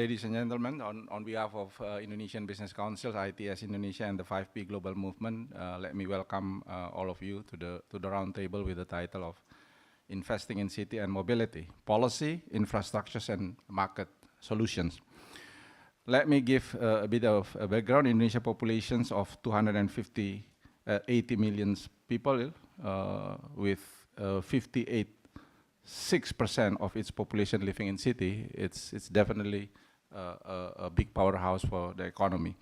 ladies and gentlemen, on behalf of Indonesian Business Council, ITS Indonesia, and the 5P Global Movement, let me welcome all of you to the roundtable with the title of Investing in City and Mobility, Policy, Infrastructures, and Market Solutions. Let me give a bit of a background. Indonesia populations of 80 million people with 6% of its population living in city. It's definitely a big powerhouse for the economy.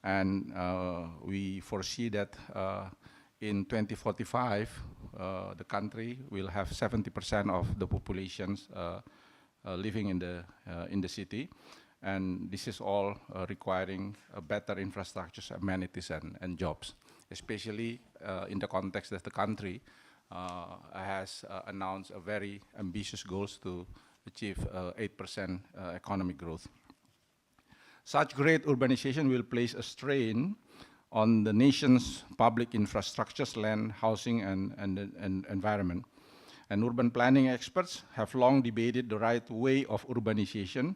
And we foresee that in 2045, the country will have 70% of the populations living in the city. And this is all requiring better infrastructures, amenities, and jobs, especially in the context that the country has announced a very ambitious goals to achieve 8% economic growth. Such great urbanization will place a strain on the nation's public infrastructures, land, housing, and environment. And urban planning experts have long debated the right way of urbanization.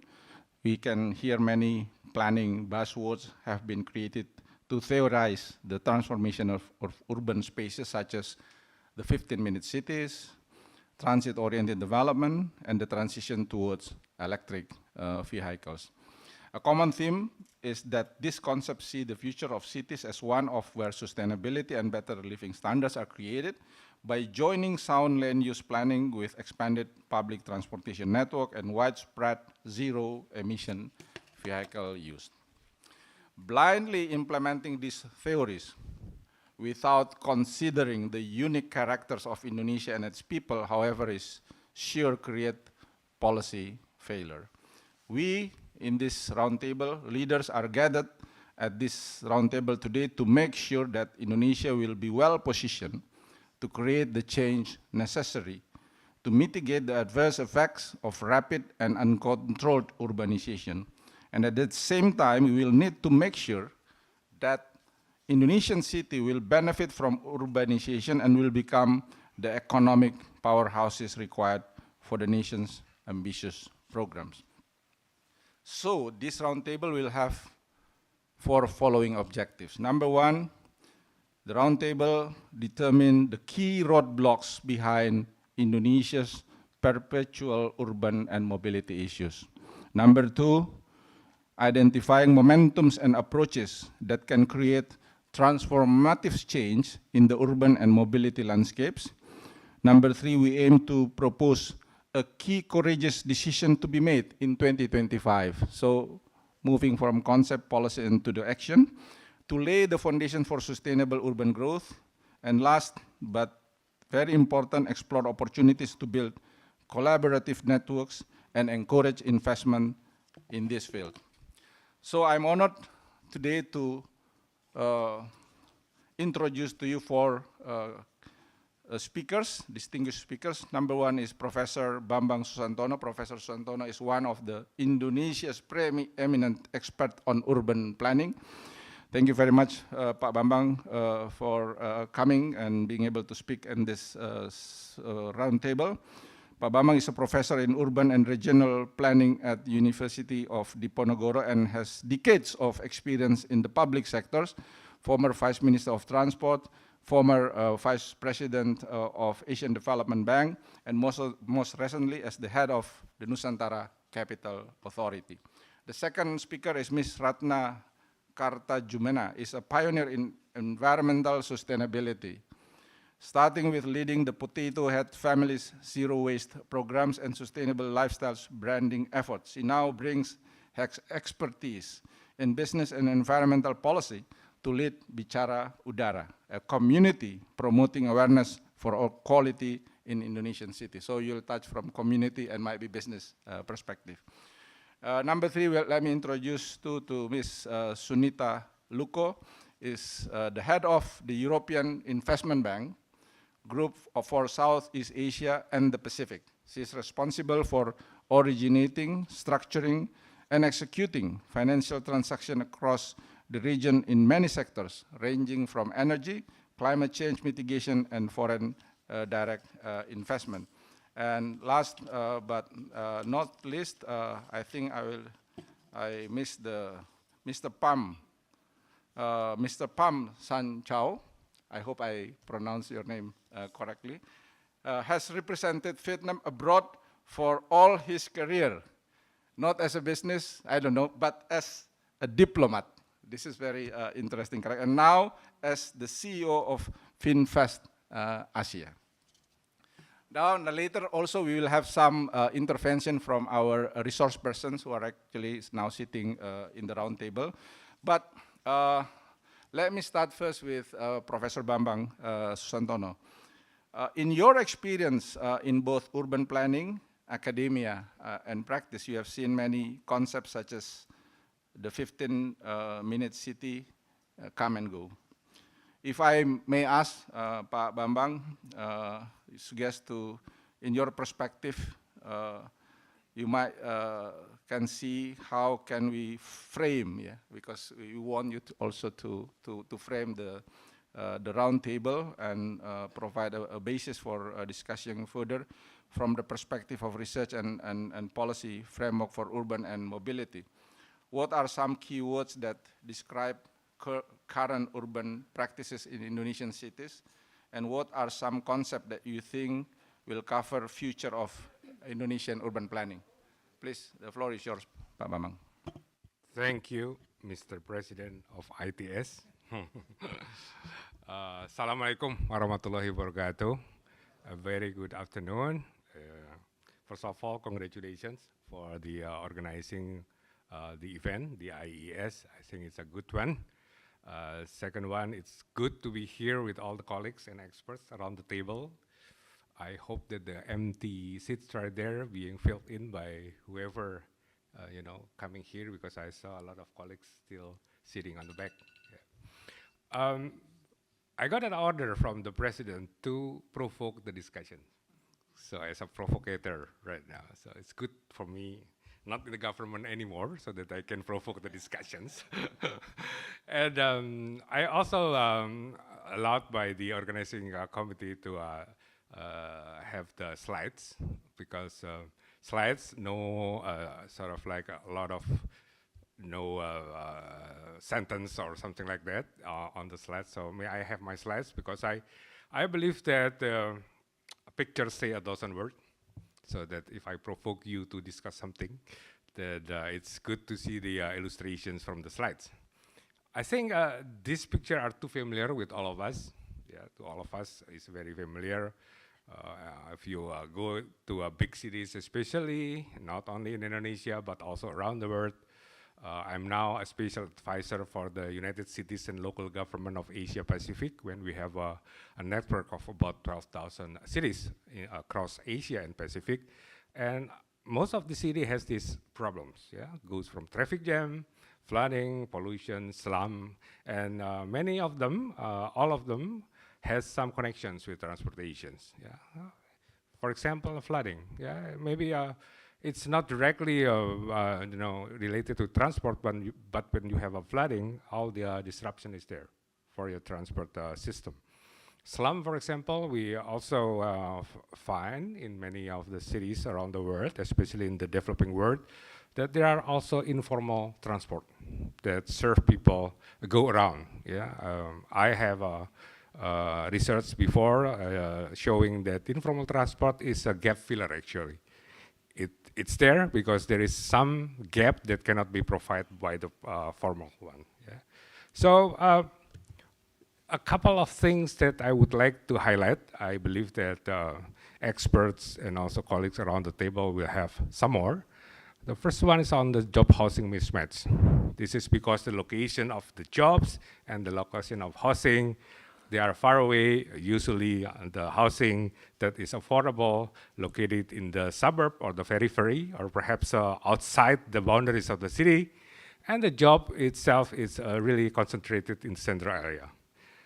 We can hear many planning buzzwords have been created to theorize the transformation of urban spaces, such as the 15-minute cities, transit-oriented development, and the transition towards electric vehicles. A common theme is that this concept see the future of cities as one of where sustainability and better living standards are created by joining sound land use planning with expanded public transportation network and widespread zero-emission vehicle use. Blindly implementing these theories without considering the unique characters of Indonesia and its people, however, is sure create policy failure. We, in this roundtable, leaders are gathered at this roundtable today to make sure that Indonesia will be well positioned to create the change necessary to mitigate the adverse effects of rapid and uncontrolled urbanization. And at the same time, we will need to make sure that Indonesian city will benefit from urbanization and will become the economic powerhouses required for the nation's ambitious programs. So this roundtable will have 4 following objectives. Number 1, the roundtable determine the key roadblocks behind Indonesia's perpetual urban and mobility issues. Number 2, identifying momentums and approaches that can create transformative change in the urban and mobility landscapes. Number 3, we aim to propose a key courageous decision to be made in 2025. So moving from concept, policy, into the action to lay the foundation for sustainable urban growth. And last, but very important, explore opportunities to build collaborative networks and encourage investment in this field. So I'm honored today to introduce to you 4 speakers, distinguished speakers. Number 1 is Professor Bambang Susantono. Professor Susantono is one of the Indonesia's preeminent expert on urban planning. Thank you very much, Pak Bambang, for coming and being able to speak in this roundtable. Pak Bambang is a professor in urban and regional planning at University of Diponegoro and has decades of experience in the public sectors, former Vice Minister of Transport, former Vice President of Asian Development Bank, and most recently as the head of the Nusantara Capital Authority. The second speaker is Ms. Ratna Kartajumena, is a pioneer in environmental sustainability, starting with leading the Potato Head family's zero waste programs and sustainable lifestyles branding efforts. She now brings her expertise in business and environmental policy to lead Bicara Udara, a community promoting awareness for quality in Indonesian cities. So you'll touch from community and might be business perspective. Number 3, let me introduce to Ms. Sunita Luko, is the head of the European Investment Bank Group for Southeast Asia and the Pacific. She is responsible for originating, structuring, and executing financial transactions across the region in many sectors, ranging from energy, climate change mitigation, and foreign direct investment. And last but not least, I think I will I miss the Mr. Pam, Mr. Pam San Chao. I hope I pronounce your name correctly. Has represented Vietnam abroad for all his career, not as a business, I don't know, but as a diplomat. This is very interesting, correct? And now as the CEO of FinFest Asia. Now, later also we will have some intervention from our resource persons who are actually now sitting in the round table. But let me start first with Professor Bambang Susantono. In your experience in both urban planning, academia, and practice, you have seen many concepts such as the 15-minute city come and go. If I may ask, Pak Bambang, suggest to, in your perspective, you might can see how can we frame, yeah, because we want you to also to frame the round table and provide a basis for discussion further from the perspective of research and policy framework for urban and mobility. What are some keywords that describe current urban practices in Indonesian cities, and what are some concepts that you think will cover future of Indonesian urban planning? Please, the floor is yours, Pak Bambang. Thank you, Mr. President of ITS. Assalamualaikum warahmatullahi wabarakatuh. A very good afternoon. First of all, congratulations for the organizing the event, the IES. I think it's a good one. Second one, it's good to be here with all the colleagues and experts around the table. I hope that the empty seats are there being filled in by whoever, coming here, because I saw a lot of colleagues still sitting on the back. Yeah. I got an order from the president to provoke the discussion. So as a provocator right now, so it's good for me, not in the government anymore, so that I can provoke the discussions. And I also allowed by the organizing committee to have the slides, because slides, no sort of like a lot of no sentence or something like that on the slides. So may I have my slides, because I believe that pictures say a dozen words. So that if I provoke you to discuss something, that it's good to see the illustrations from the slides. I think this picture are too familiar with all of us. Yeah, to all of us, it's very familiar. If you go to big cities, especially, not only in Indonesia, but also around the world. I'm now a special advisor for the United Cities and Local Government of Asia Pacific, when we have a network of about 12,000 cities across Asia and Pacific. And most of the city has these problems, yeah? Goes from traffic jam, flooding, pollution, slum, and many of them, all of them, has some connections with transportations, yeah? For example, flooding, yeah? Maybe it's not directly related to transport, but when you have a flooding, all the disruption is there for your transport system. Slum, for example, we also find in many of the cities around the world, especially in the developing world, that there are also informal transport that serve people go around. Yeah, I have research before showing that informal transport is a gap filler actually. It's there because there is some gap that cannot be provided by the formal one. Yeah. So a couple of things that I would like to highlight. I believe that experts and also colleagues around the table will have some more. The first one is on the job housing mismatch. This is because the location of the jobs and the location of housing, they are far away. Usually the housing that is affordable, located in the suburb or the periphery, or perhaps outside the boundaries of the city. And the job itself is really concentrated in the central area.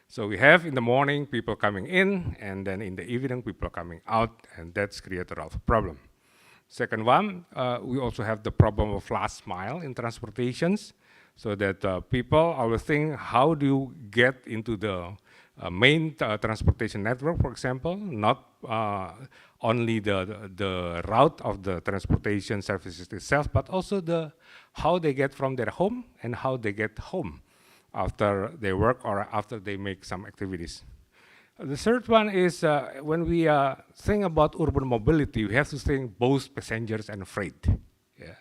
So we have in the morning people coming in, and then in the evening people coming out, and that's created a lot of problem. Second one, we also have the problem of last mile in transportations. so that people always think, how do you get into the main transportation network, for example, not only the route of the transportation services itself, but also how they get from their home and how they get home after they work or after they make some activities. The third one is when we think about urban mobility, we have to think both passengers and freight. Yeah.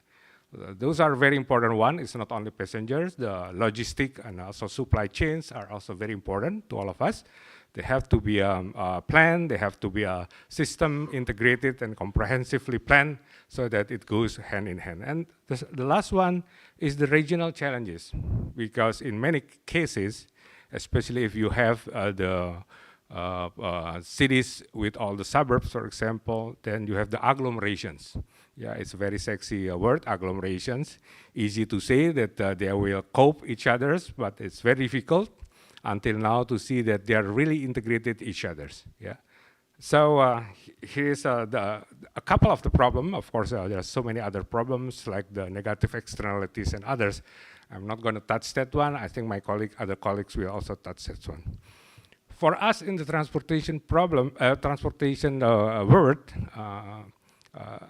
Those are very important one. It's not only passengers, the logistic and also supply chains are also very important to all of us. They have to be planned, they have to be system integrated and comprehensively planned so that it goes hand in hand. And the last one is the regional challenges, because in many cases, especially if you have the cities with all the suburbs, for example, then you have the agglomerations. Yeah, it's a very sexy word, agglomerations. Easy to say that they will cope each other's, but it's very difficult until now to see that they are really integrated each other's. Yeah. So here's a couple of the problem. Of course, there are so many other problems like the negative externalities and others. I'm not going to touch that one. I think my other colleagues will also touch that one. For us in the transportation world,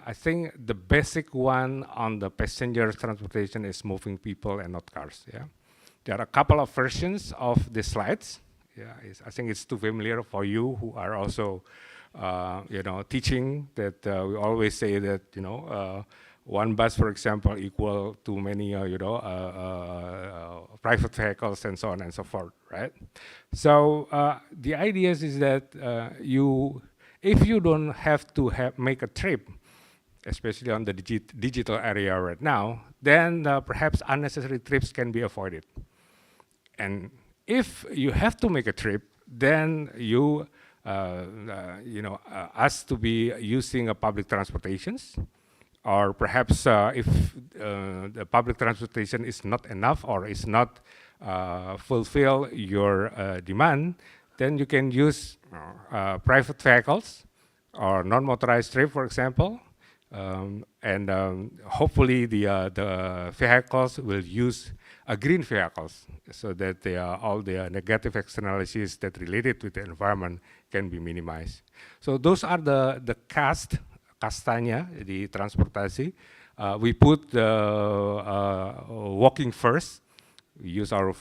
I think the basic one on the passenger transportation is moving people and not cars. Yeah, there are a couple of versions of the slides. Yeah, I think it's too familiar for you who are also, teaching. That we always say that one bus, for example, equal to many private vehicles and so on and so forth, right? So the idea is that if you don't have to make a trip, especially on the digital area right now, then perhaps unnecessary trips can be avoided. And if you have to make a trip, then you ask to be using a public transportations, or perhaps if the public transportation is not enough or is not fulfill your demand, then you can use private vehicles or non-motorized trip, for example, and hopefully the vehicles will use green vehicles so that all the negative externalities that related with the environment can be minimized. So those are the kastanya, the transportasi. We put the walking first. We use our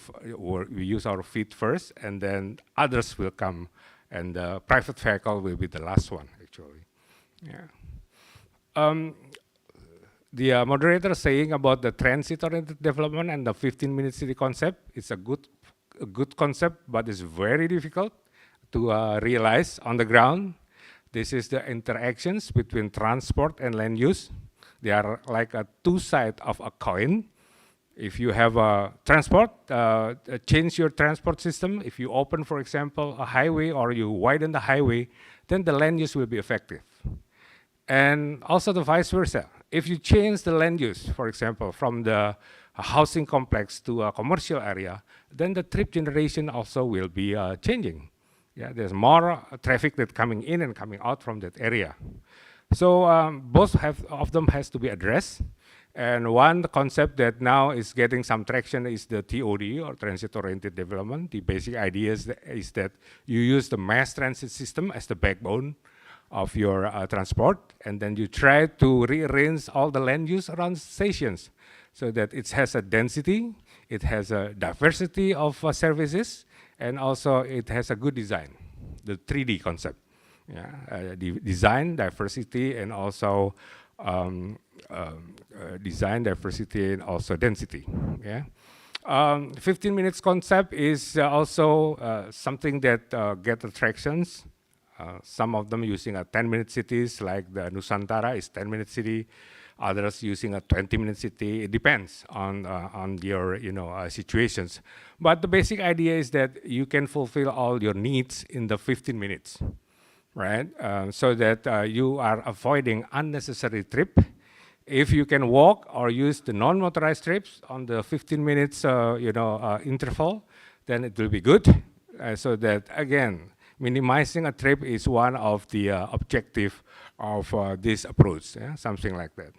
feet first, and then others will come, and the private vehicle will be the last one, actually. Yeah. The moderator saying about the transit-oriented development and the 15-minute city concept. It's a good concept, but it's very difficult to realize on the ground. This is the interactions between transport and land use. They are like two sides of a coin. If you have a transport, change your transport system. If you open, for example, a highway or you widen the highway, then the land use will be effective. And also the vice versa. If you change the land use, for example, from the housing complex to a commercial area, then the trip generation also will be changing. Yeah, there's more traffic that coming in and coming out from that area. So both of them has to be addressed. And one concept that now is getting some traction is the TOD, or transit-oriented development. The basic idea is that you use the mass transit system as the backbone of your transport, and then you try to rearrange all the land use around stations so that it has a density, it has a diversity of services, and also it has a good design, the 3D concept. Yeah, design, diversity, and also design, diversity, and also density. Yeah. 15 minutes concept is also something that get attractions. Some of them using 10-minute cities, like the Nusantara is 10-minute city. Others using a 20-minute city. It depends on your situations. But the basic idea is that you can fulfill all your needs in the 15 minutes, right? So that you are avoiding unnecessary trip. If you can walk or use the non-motorized trips on the 15 minutes interval, then it will be good. So that again, minimizing a trip is one of the objective of this approach, yeah? Something like that.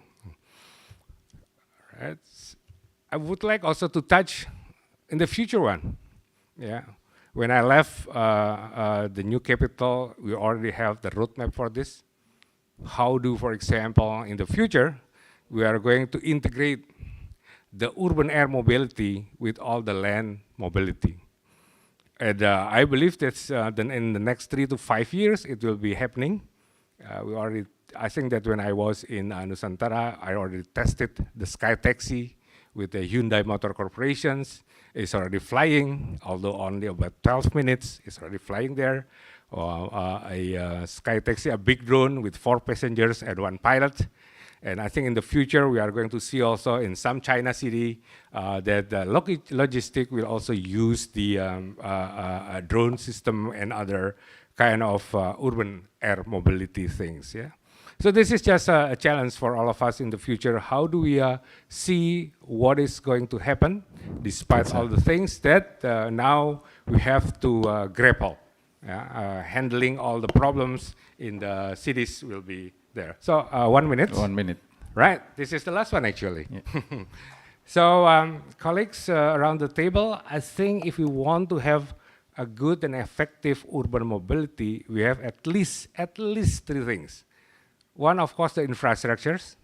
Right. I would like also to touch in the future one. Yeah. When I left the new capital, we already have the roadmap for this. How do, for example, in the future, we are going to integrate the urban air mobility with all the land mobility. And I believe that's then in the next 3 to 5 years, it will be happening. I think that when I was in Nusantara, I already tested the Sky Taxi with the Hyundai Motor Corporations. It's already flying, although only about 12 minutes, it's already flying there. A Sky Taxi, a big drone with 4 passengers and 1 pilot. And I think in the future, we are going to see also in some China city that the logistic will also use the drone system and other kind of urban air mobility things. Yeah. So this is just a challenge for all of us in the future. How do we see what is going to happen despite all the things that now we have to grapple? Handling all the problems in the cities will be there. So 1 minute. 1 minute. Right. This is the last one, actually. Yeah. So colleagues around the table, I think if we want to have a good and effective urban mobility, we have at least 3 things. One, of course, the infrastructures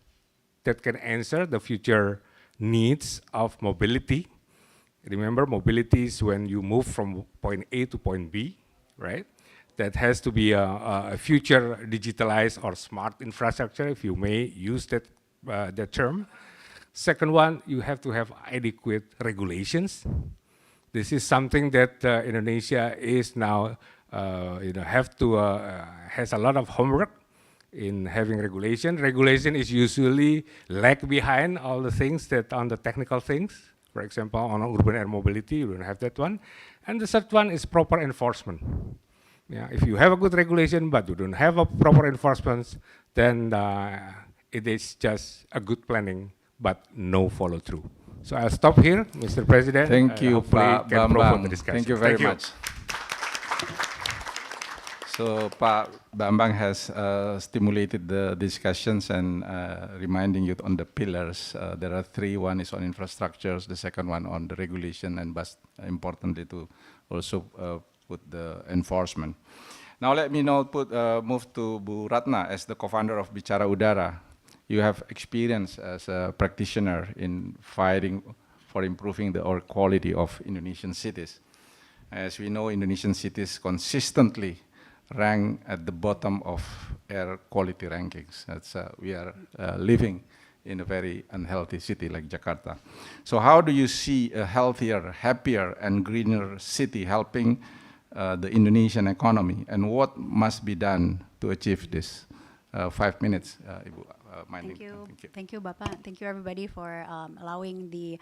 that can answer the future needs of mobility. Remember, mobility is when you move from point A to point B, right? That has to be a future digitalized or smart infrastructure, if you may use that term. Second one, you have to have adequate regulations. This is something that Indonesia is now, has a lot of homework in having regulation. Regulation is usually lag behind all the things that on the technical things. For example, on urban air mobility, you don't have that one. And the third one is proper enforcement. Yeah, if you have a good regulation, but you don't have a proper enforcement, then it is just a good planning, but no follow through. So I'll stop here, Mr. President. Thank you, Pak Bambang. Thank you very much. So Pak Bambang has stimulated the discussions and reminding you on the pillars. There are 3. One is on infrastructures, the second one on the regulation, and but importantly to also put the enforcement. Now let me now move to Bu Ratna as the co-founder of Bicara Udara. You have experience as a practitioner in fighting for improving the air quality of Indonesian cities. As we know, Indonesian cities consistently rank at the bottom of air quality rankings. That's, we are living in a very unhealthy city like Jakarta. So how do you see a healthier, happier, and greener city helping the Indonesian economy, and what must be done to achieve this? 5 minutes, Ibu. Thank you. Thank you, Bapak. Thank you, everybody, for allowing the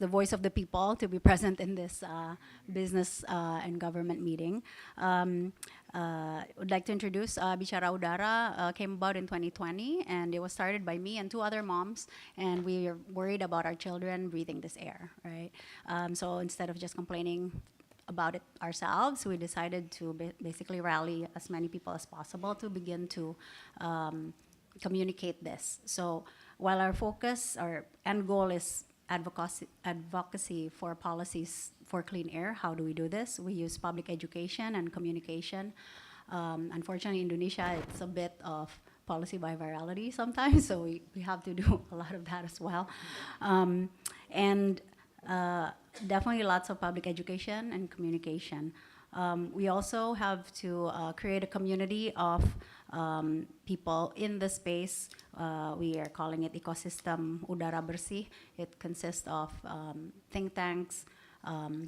voice of the people to be present in this business and government meeting. Would like to introduce Bicara Udara. Came about in 2020, and it was started by me and 2 other moms, and we are worried about our children breathing this air, right? So instead of just complaining about it ourselves, we decided to basically rally as many people as possible to begin to communicate this. So while our focus, our end goal is advocacy for policies for clean air, how do we do this? We use public education and communication. Unfortunately, in Indonesia, it's a bit of policy by virality sometimes, so we have to do a lot of that as well. Definitely lots of public education and communication. We also have to create a community of people in the space. We are calling it ecosystem Udara Bersih. It consists of think tanks,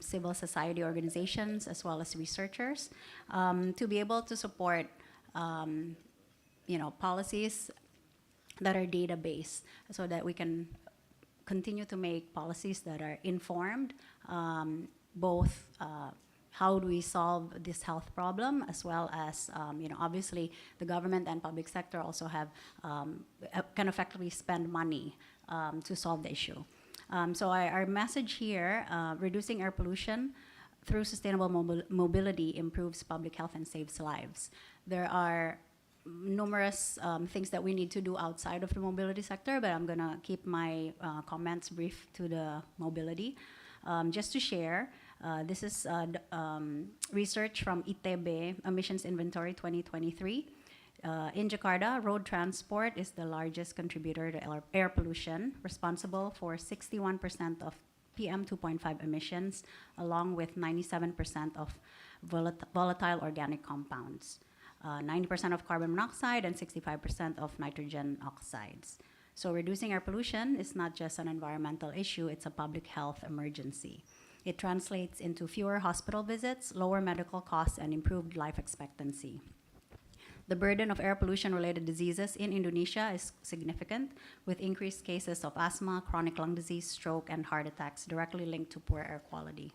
civil society organizations, as well as researchers, to be able to support policies that are data-based, so that we can continue to make policies that are informed, both how do we solve this health problem, as well as, obviously the government and public sector also have, can effectively spend money to solve the issue. So our message here, reducing air pollution through sustainable mobility improves public health and saves lives. There are numerous things that we need to do outside of the mobility sector, but I'm going to keep my comments brief to the mobility. Just to share, this is research from ITB Emissions Inventory 2023. In Jakarta, road transport is the largest contributor to air pollution, responsible for 61% of PM 2.5 emissions, along with 97% of volatile organic compounds, 90% of carbon monoxide, and 65% of nitrogen oxides. So reducing air pollution is not just an environmental issue, it's a public health emergency. It translates into fewer hospital visits, lower medical costs, and improved life expectancy. The burden of air pollution-related diseases in Indonesia is significant, with increased cases of asthma, chronic lung disease, stroke, and heart attacks directly linked to poor air quality.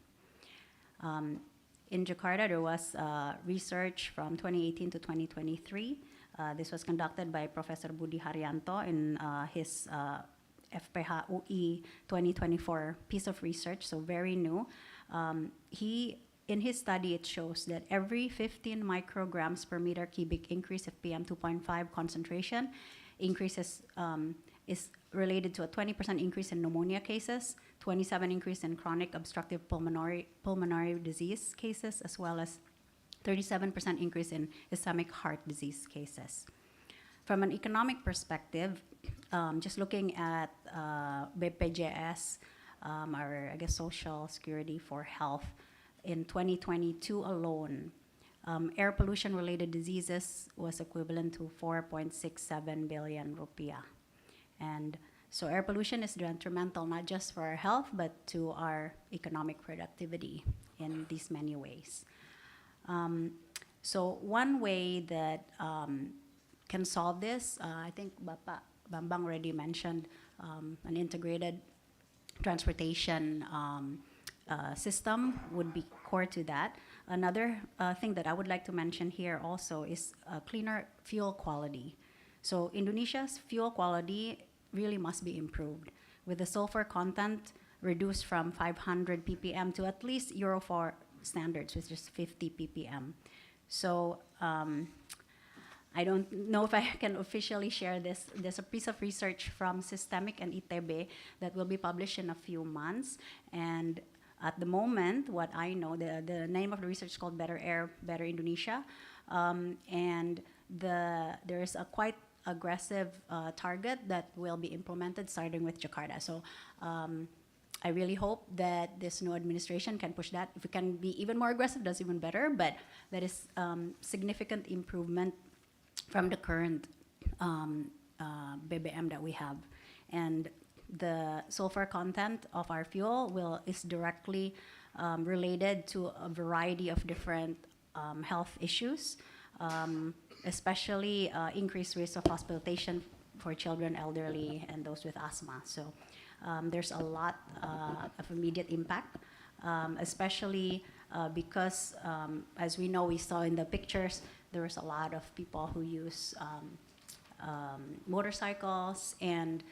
In Jakarta, there was research from 2018 to 2023. This was conducted by Professor Budi Haryanto in his FPH UI 2024 piece of research, so very new. In his study, it shows that every 15 micrograms per meter cubic increase of PM 2.5 concentration increases is related to a 20% increase in pneumonia cases, 27% increase in chronic obstructive pulmonary disease cases, as well as 37% increase in ischemic heart disease cases. From an economic perspective, just looking at BPJS, our, I guess, Social Security for Health, in 2022 alone, air pollution-related diseases was equivalent to 4.67 billion rupiah. And so air pollution is detrimental not just for our health, but to our economic productivity in these many ways. So one way that can solve this, I think Bapak Bambang already mentioned an integrated transportation system would be core to that. Another thing that I would like to mention here also is cleaner fuel quality. So Indonesia's fuel quality really must be improved, with the sulfur content reduced from 500 ppm to at least Euro 4 standards, which is 50 ppm. So I don't know if I can officially share this. There's a piece of research from Systemic and ITB that will be published in a few months. And at the moment, what I know, the name of the research is called Better Air, Better Indonesia. And there is a quite aggressive target that will be implemented starting with Jakarta. So I really hope that this new administration can push that. If it can be even more aggressive, that's even better. But that is significant improvement from the current BBM that we have. And the sulfur content of our fuel is directly related to a variety of different health issues, especially increased risk of hospitalization for children, elderly, and those with asthma. So there's a lot of immediate impact, especially because, as we know, we saw in the pictures, there was a lot of people who use motorcycles, and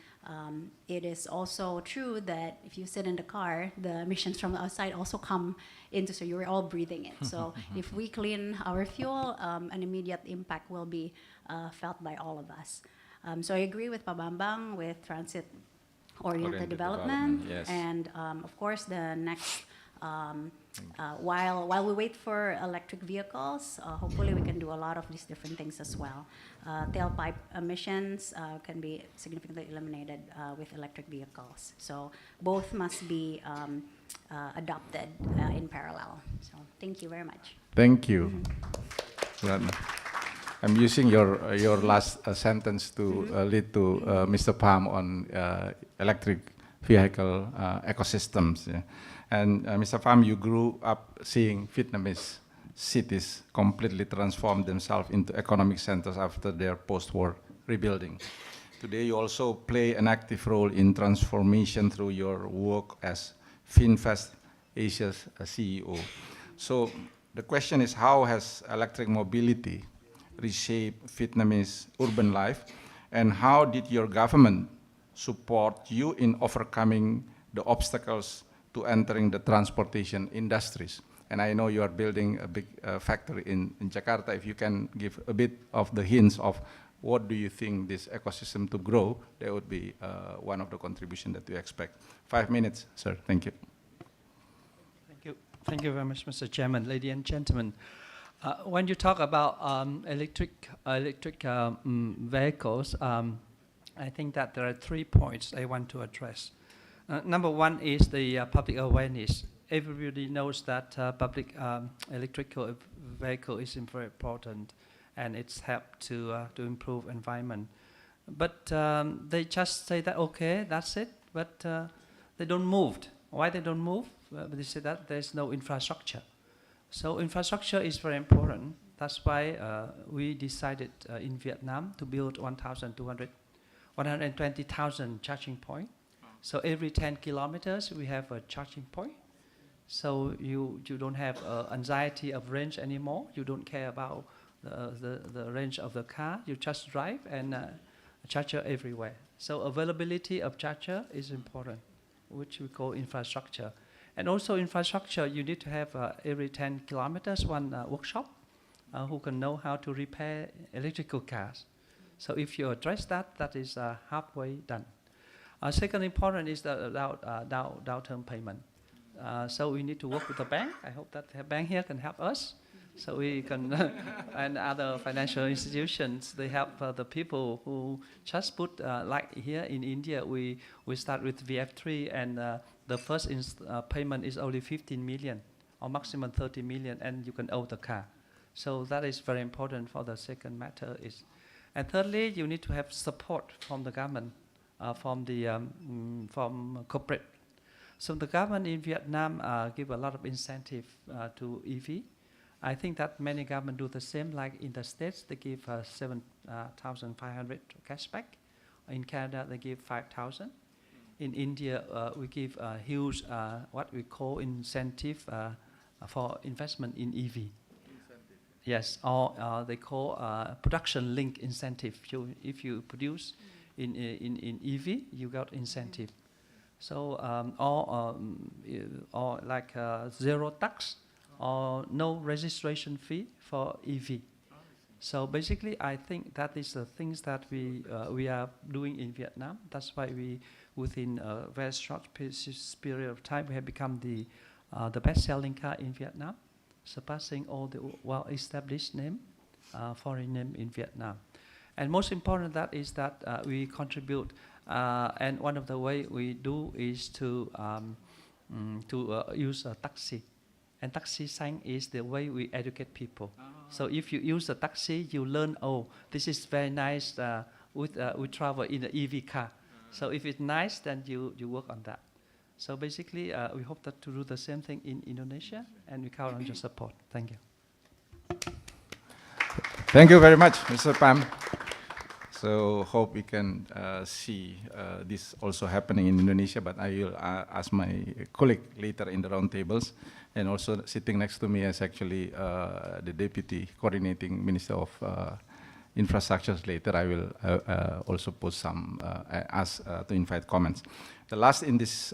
it is also true that if you sit in the car, the emissions from the outside also come into, so you're all breathing it. So if we clean our fuel, an immediate impact will be felt by all of us. So I agree with Pak Bambang with transit-oriented development. Yes. And of course, the next, while we wait for electric vehicles, hopefully we can do a lot of these different things as well. Tailpipe emissions can be significantly eliminated with electric vehicles. So both must be adopted in parallel. So thank you very much. Thank you. I'm using your last sentence to lead to Mr. Pham on electric vehicle ecosystems. Yeah. And Mr. Pham, you grew up seeing Vietnamese cities completely transform themselves into economic centers after their post-war rebuilding. Today, you also play an active role in transformation through your work as FinFest Asia's CEO. So the question is, how has electric mobility reshaped Vietnamese urban life, and how did your government support you in overcoming the obstacles to entering the transportation industries? and I know you are building a big factory in Jakarta. If you can give a bit of the hints of what do you think this ecosystem to grow, that would be one of the contributions that we expect. 5 minutes, sir. Thank you. Thank you. Thank you very much, Mr. Chairman. Ladies and gentlemen, when you talk about electric vehicles, I think that there are 3 points I want to address. Number one is the public awareness. Everybody knows that public electrical vehicle is very important, and it's helped to improve environment. But they just say that, okay, that's it, but they don't move. Why they don't move? They say that there's no infrastructure. So infrastructure is very important. That's why we decided in Vietnam to build 120,000 charging points. So every 10 kilometers we have a charging point. So you don't have anxiety of range anymore. You don't care about the range of the car. You just drive and charger everywhere. So availability of charger is important, which we call infrastructure. And also infrastructure, you need to have every 10 kilometers one workshop who can know how to repair electrical cars. So if you address that, that is halfway done. Second important is the down payment. So we need to work with the bank. I hope that the bank here can help us. So we can, and other financial institutions, they help the people who just put, like here in India, we start with VF3, and the first payment is only 15 million, or maximum 30 million, and you can own the car. So that is very important for the second matter is. And thirdly, you need to have support from the government, from corporate. So the government in Vietnam give a lot of incentive to EV. I think that many governments do the same, like in the States, they give 7,500 cashback. In Canada, they give 5,000. In India, we give a huge, what we call incentive for investment in EV. Yes, or they call production link incentive. If you produce in EV, you got incentive. So, or like zero tax or no registration fee for EV. So basically, I think that is the things that we are doing in Vietnam. That's why we, within a very short period of time, we have become the best-selling car in Vietnam, surpassing all the well-established foreign name in Vietnam. And most important that is that we contribute, and one of the way we do is to use a taxi. And taxi sign is the way we educate people. So if you use a taxi, you learn, oh, this is very nice, we travel in an EV car. So if it's nice, then you work on that. So basically, we hope that to do the same thing in Indonesia, and we count on your support. Thank you. Thank you very much, Mr. Pham. So hope we can see this also happening in Indonesia, but I will ask my colleague later in the roundtables. And also sitting next to me is actually the Deputy Coordinating Minister of Infrastructures later. I will also put some, ask to invite comments. The last in this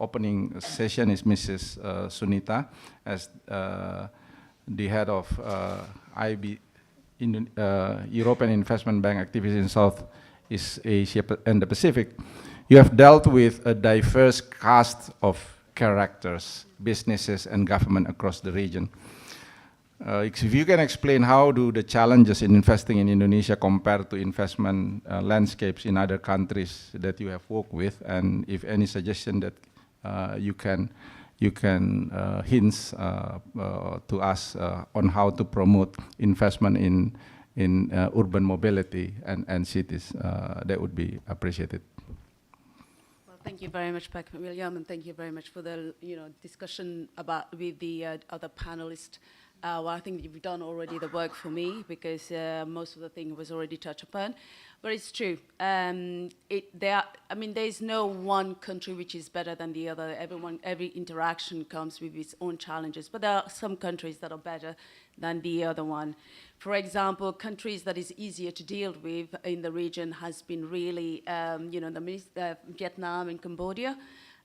opening session is Mrs. Sunita, as the head of European Investment Bank activities in Southeast Asia and the Pacific. You have dealt with a diverse cast of characters, businesses, and government across the region. If you can explain how do the challenges in investing in Indonesia compare to investment landscapes in other countries that you have worked with, and if any suggestion that you can hints to us on how to promote investment in urban mobility and cities, that would be appreciated. Well, thank you very much, Pak William, and thank you very much for the discussion with the other panelists. Well, I think you've done already the work for me because most of the thing was already touched upon. But it's true. There's no one country which is better than the other. Every interaction comes with its own challenges. But there are some countries that are better than the other one. For example, countries that is easier to deal with in the region has been really, Vietnam and Cambodia.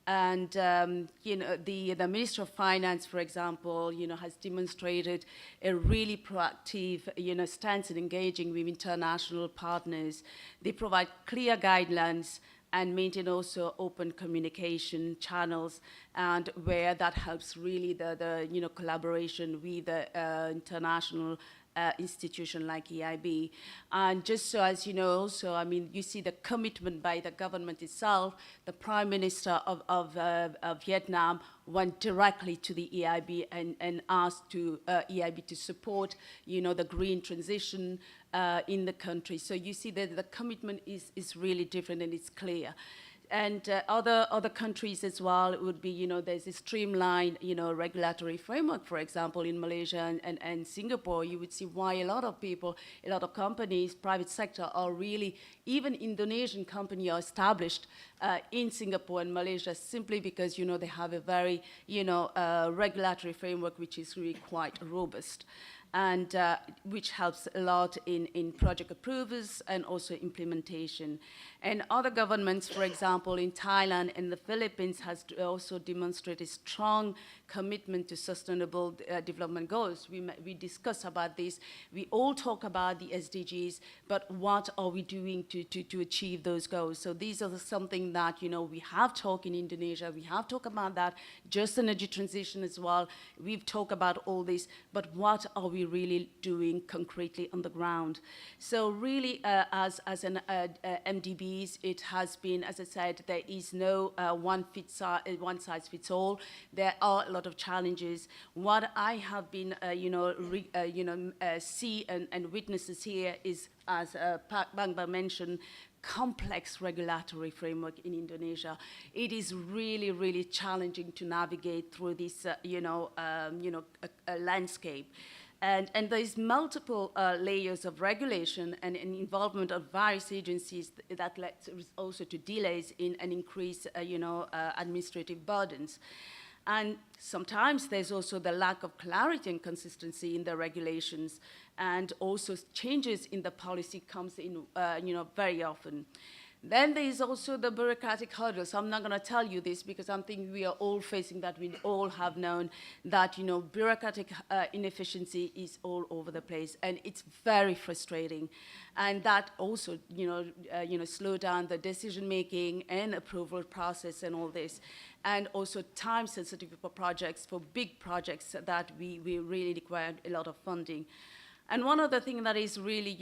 And the Minister of Finance, for example, has demonstrated a really proactive, stance in engaging with international partners. They provide clear guidelines and maintain also open communication channels, and where that helps really the collaboration with the international institution like EIB. And just so as you know also, I mean, you see the commitment by the government itself. The Prime Minister of Vietnam went directly to the EIB and asked to EIB to support, the green transition in the country. So you see that the commitment is really different and it's clear. And other countries as well, it would be, there's a streamlined, regulatory framework, for example, in Malaysia and Singapore. You would see why a lot of people, a lot of companies, private sector are really, even Indonesian companies are established in Singapore and Malaysia simply because, they have a very, regulatory framework which is really quite robust, and which helps a lot in project approvals and also implementation. And other governments, for example, in Thailand and the Philippines, has also demonstrated strong commitment to sustainable development goals. We discuss about this. We all talk about the SDGs, but what are we doing to achieve those goals? So these are something that, we have talked in Indonesia. We have talked about that, just energy transition as well. We've talked about all this, but what are we really doing concretely on the ground? So really, as an MDBs, it has been, as I said, there is no one size fits all. There are a lot of challenges. What I have been, see and witnesses here is, as Pak Bangba mentioned, complex regulatory framework in Indonesia. It is really, really challenging to navigate through this, landscape. And there's multiple layers of regulation and involvement of various agencies that led also to delays in and increased, administrative burdens. And sometimes there's also the lack of clarity and consistency in the regulations, and also changes in the policy comes in, very often. Then there is also the bureaucratic hurdles. I'm not going to tell you this because I'm thinking we are all facing that. We all have known that, bureaucratic inefficiency is all over the place, and it's very frustrating. And that also, slow down the decision-making and approval process and all this. And also time-sensitive for projects, for big projects that we really require a lot of funding. And one other thing that is really,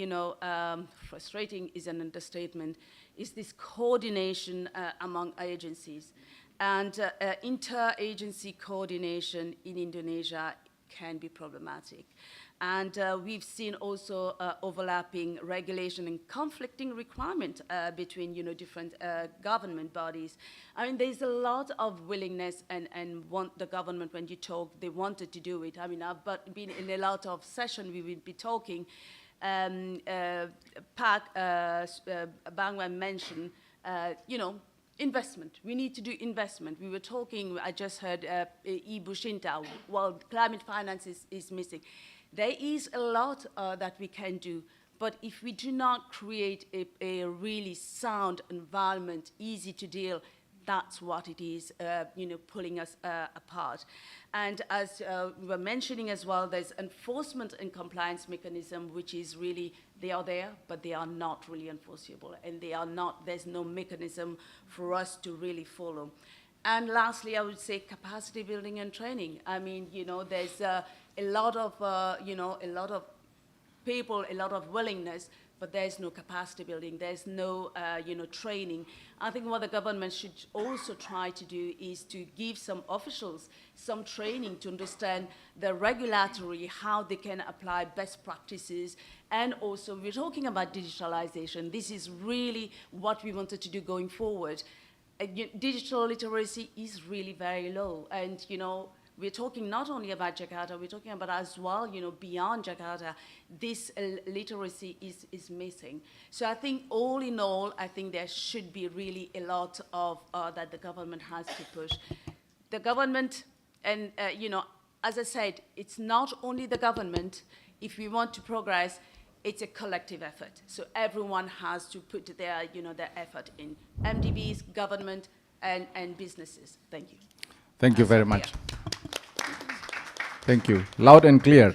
frustrating is an understatement, is this coordination among agencies. And inter-agency coordination in Indonesia can be problematic. And we've seen also overlapping regulation and conflicting requirement between, different government bodies. I mean, there's a lot of willingness and want the government, when you talk, they wanted to do it. I mean, I've been in a lot of sessions, we will be talking. Pak Bangwa mentioned, investment. We need to do investment. We were talking, I just heard Ibu Shinta, well, climate finance is missing. There is a lot that we can do, but if we do not create a really sound environment, easy to deal, that's what it is, pulling us apart. And as we were mentioning as well, there's enforcement and compliance mechanism, which is really, they are there, but they are not really enforceable, and there's no mechanism for us to really follow. And lastly, I would say capacity building and training. I mean, there's a lot of people, a lot of willingness, but there's no capacity building. There's no, training. I think what the government should also try to do is to give some officials some training to understand the regulatory, how they can apply best practices. And also, we're talking about digitalization. This is really what we wanted to do going forward. Digital literacy is really very low, and we're talking not only about Jakarta, we're talking about as well, beyond Jakarta, this literacy is missing. So I think all in all, I think there should be really a lot of that the government has to push. The government, and as I said, it's not only the government. If we want to progress, it's a collective effort. So everyone has to put their effort in. MDBs, government, and businesses. Thank you. Thank you So, very yeah. much. Thank you. Loud and clear.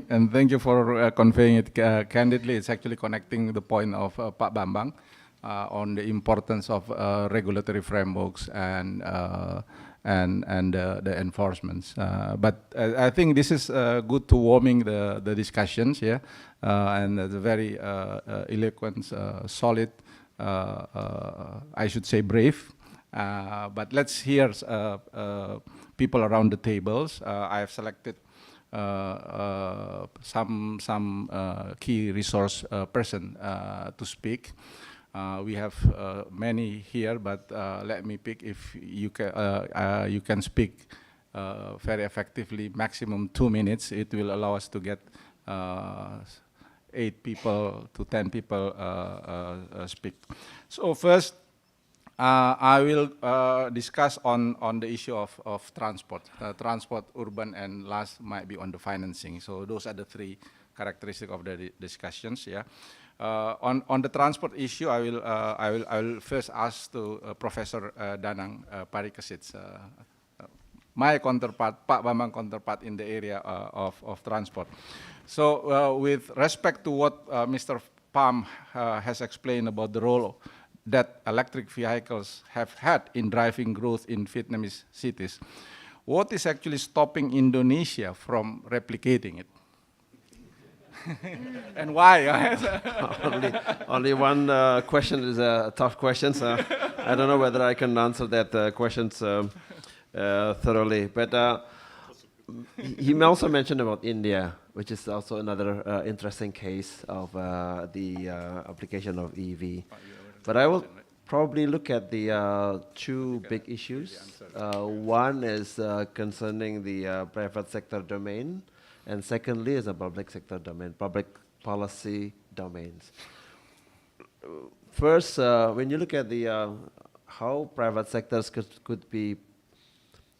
And thank you for conveying it candidly. It's actually connecting the point of Pak Bambang on the importance of regulatory frameworks and the enforcements. But I think this is good to warming the discussions, yeah, and it's a very eloquent, solid, I should say brave. But let's hear people around the tables. I have selected some key resource person to speak. We have many here, but let me pick. If you can speak very effectively, maximum 2 minutes. It will allow us to get 8 people to 10 people speak. So first, I will discuss on the issue of transport, urban, and last might be on the financing. So those are the 3 characteristics of the discussions. Yeah. On the transport issue, I will first ask to Professor Danang Parikasits, my counterpart, Pak Bambang counterpart in the area of transport. So with respect to what Mr. Pham has explained about the role that electric vehicles have had in driving growth in Vietnamese cities, what is actually stopping Indonesia from replicating it? And why? Only one question is a tough question, so I don't know whether I can answer that question thoroughly. But he also mentioned about India, which is also another interesting case of the application of EV. But I will probably look at the 2 big issues. One is concerning the private sector domain, and secondly is a public sector domain, public policy domains. First, when you look at the how private sectors could be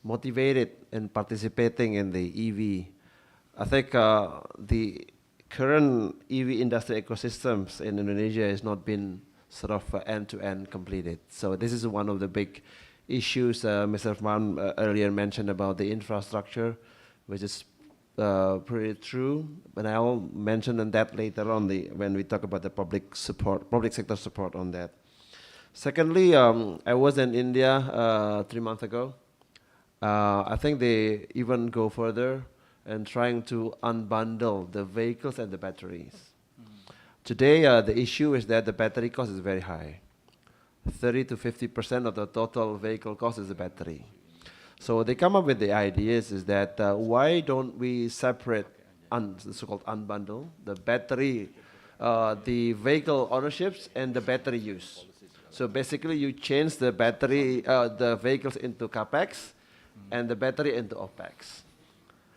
motivated in participating in the EV, I think the current EV industry ecosystems in Indonesia has not been sort of end-to-end completed. So this is one of the big issues Mr. Pham earlier mentioned about the infrastructure, which is pretty true. But I'll mention on that later on when we talk about the public sector support on that. Secondly, I was in India 3 months ago. I think they even go further and trying to unbundle the vehicles and the batteries. Today, the issue is that the battery cost is very high. 30 to 50% of the total vehicle cost is the battery. So they come up with the ideas is that why don't we separate, the so-called unbundle, the battery, the vehicle ownerships and the battery use. So basically you change the battery, the vehicles into CAPEX and the battery into OPEX.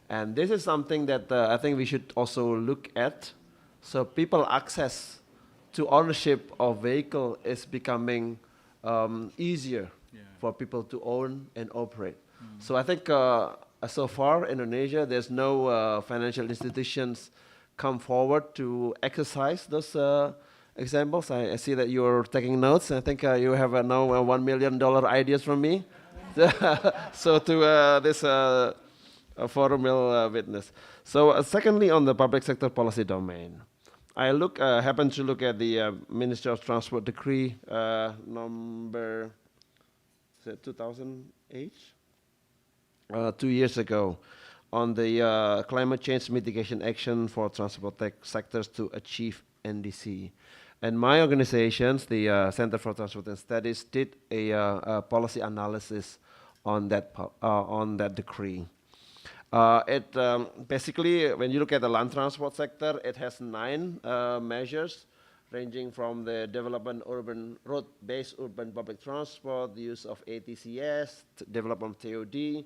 And this is something that I think we should also look at. So people access to ownership of vehicle is becoming easier for people to own and operate. So I think so far Indonesia, there's no financial institutions come forward to exercise those examples. I see that you're taking notes. I think you have now $1 million ideas from me. So to this forum will witness. So secondly, on the public sector policy domain, I happen to look at the Minister of Transport decree number 2008, 2 years ago, on the climate change mitigation action for transport sectors to achieve NDC. And my organizations, the Center for Transport and Studies, did a policy analysis on that decree. Basically, when you look at the land transport sector, it has 9 measures ranging from the development road-based urban public transport, the use of ATCS, development of TOD,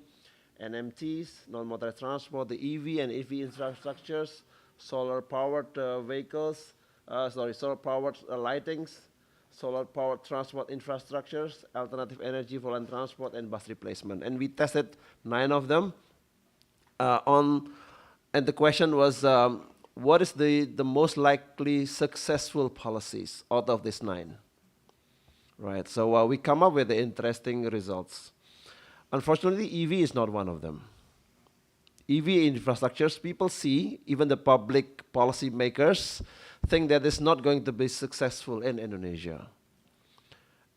NMTs, non-motorized transport, the EV and EV infrastructures, solar-powered vehicles, solar-powered lightings, solar-powered transport infrastructures, alternative energy for land transport, and bus replacement. And we tested 9 of them. And the question was, what is the most likely successful policies out of these 9? right? So we come up with the interesting results. Unfortunately, EV is not one of them. EV infrastructures, people see, even the public policy makers think that it's not going to be successful in Indonesia.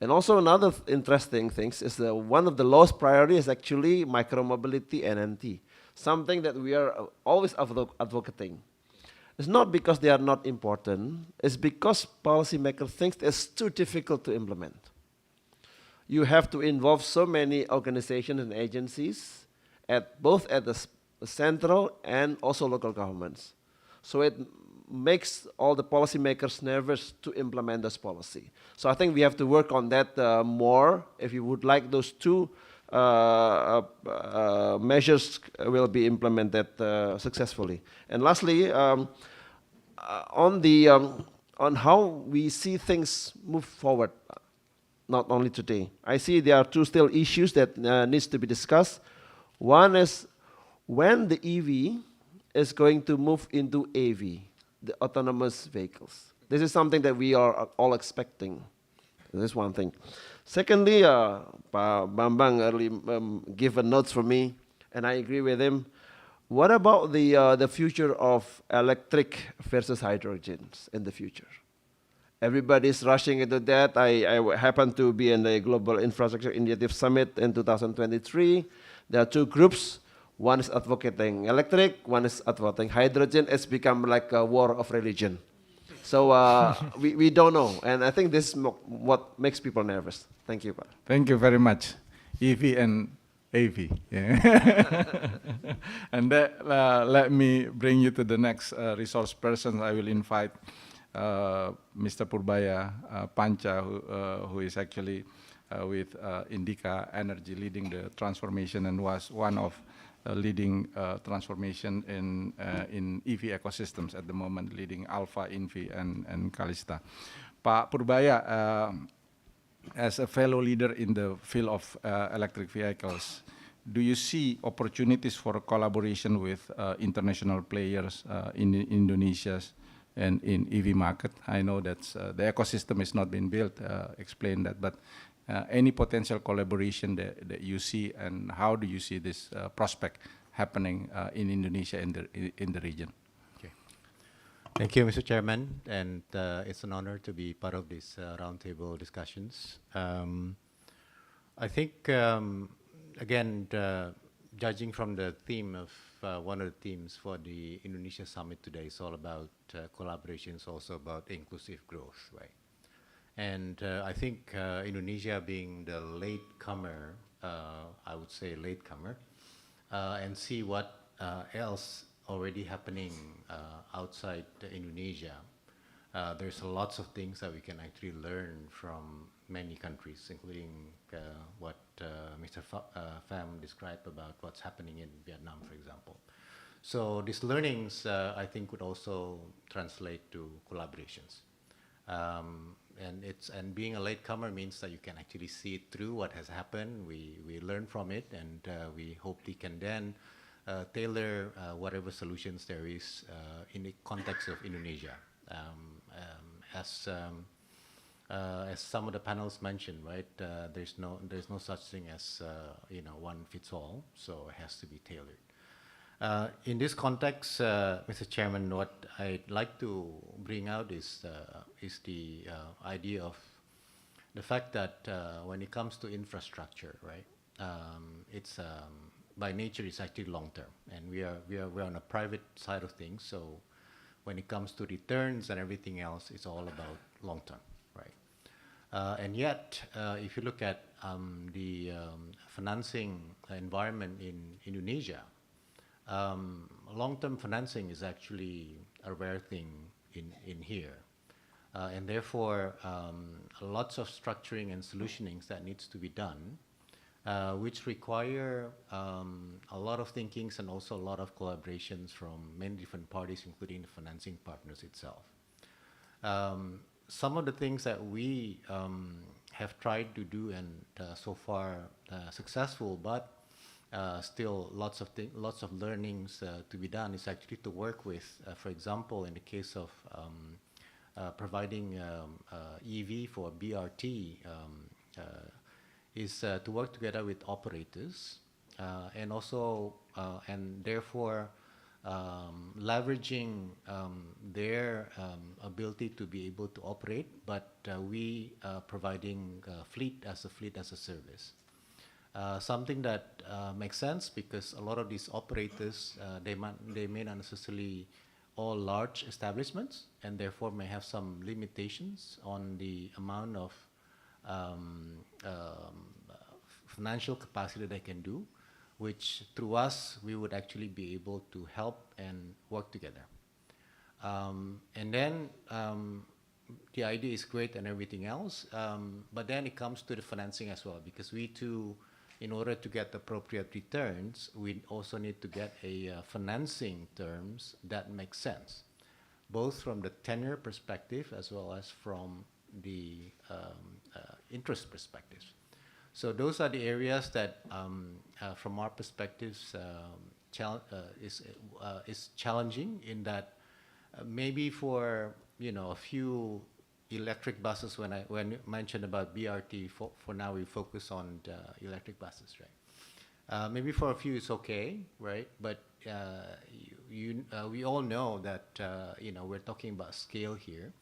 And also another interesting thing is that one of the lowest priority is actually micromobility NNT, something that we are always advocating. It's not because they are not important, it's because policymakers think it's too difficult to implement. You have to involve so many organizations and agencies, both at the central and also local governments. So it makes all the policymakers nervous to implement this policy. So I think we have to work on that more if you would like those two measures will be implemented successfully. And lastly, on how we see things move forward, not only today. I see there are two still issues that needs to be discussed. One is when the EV is going to move into AV, the autonomous vehicles. This is something that we are all expecting. This is one thing. Secondly, Bambang early given notes for me, and I agree with him. What about the future of electric versus hydrogens in the future? Everybody's rushing into that. I happen to be in the Global Infrastructure Initiative Summit in 2023. There are two groups. One is advocating electric, one is advocating hydrogen. It's become like a war of religion. So we don't know. And I think this is what makes people nervous. Thank you, Pak. Thank you very much. EV and AV. Yeah. And let me bring you to the next resource person. I will invite Mr. Purbaya Pancha, who is actually with Indica Energy leading the transformation and was one of leading transformation in EV ecosystems at the moment, leading Alpha, Invi, and Kalista. Pak Purbaya, as a fellow leader in the field of electric vehicles, do you see opportunities for collaboration with international players in Indonesia and in EV market? I know that the ecosystem is not being built, explain that, but any potential collaboration that you see, and how do you see this prospect happening in Indonesia in the region? Okay. Thank you, Mr. Chairman, and it's an honor to be part of these roundtable discussions. I think, again, judging from the theme of one of the themes for the Indonesia Summit today is all about collaboration, it's also about inclusive growth, right? And I think Indonesia being the latecomer, I would say latecomer, and see what else already happening outside Indonesia. There's lots of things that we can actually learn from many countries, including what Mr. Pham described about what's happening in Vietnam, for example. So these learnings, I think, would also translate to collaborations. And being a latecomer means that you can actually see it through what has happened. We learn from it, and we hope we can then tailor whatever solutions there is in the context of Indonesia. As some of the panels mentioned, right? There's no such thing as one fits all, so it has to be tailored. In this context, Mr. Chairman, what I'd like to bring out is the idea of the fact that when it comes to infrastructure, right, it's by nature it's actually long term, and we're on a private side of things. So when it comes to returns and everything else, it's all about long term, right? And yet, if you look at the financing environment in Indonesia, long-term financing is actually a rare thing in here. And therefore, lots of structuring and solutionings that needs to be done, which require a lot of thinkings and also a lot of collaborations from many different parties, including the financing partners itself. Some of the things that we have tried to do and so far successful, but still lots of learnings to be done is actually to work with, for example, in the case of providing EV for BRT is to work together with operators and also and therefore leveraging their ability to be able to operate, but we providing fleet as a service. Something that makes sense because a lot of these operators, they may not necessarily all large establishments and therefore may have some limitations on the amount of financial capacity they can do, which through us, we would actually be able to help and work together. And then the idea is great and everything else, but then it comes to the financing as well, because we too, in order to get appropriate returns, we also need to get a financing terms that make sense, both from the tenure perspective as well as from the interest perspectives. So those are the areas that, from our perspectives, is challenging in that maybe for a few electric buses, when you mentioned about BRT, for now we focus on the electric buses, right? Maybe for a few it's okay, right? But we all know that we're talking about scale here,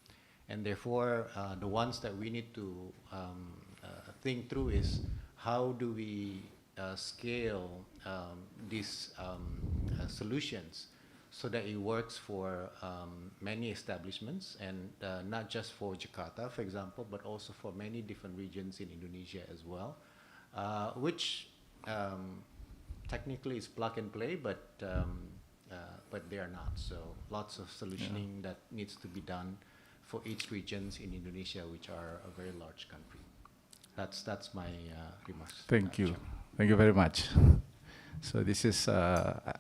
and therefore the ones that we need to think through is how do we scale these solutions so that it works for many establishments and not just for Jakarta, for example, but also for many different regions in Indonesia as well, which technically is plug and play, but they are not. So lots of solutioning that needs to be done for each regions in Indonesia, which are a very large country. That's my remarks. Thank you. Chairman. Thank you very much. So this is,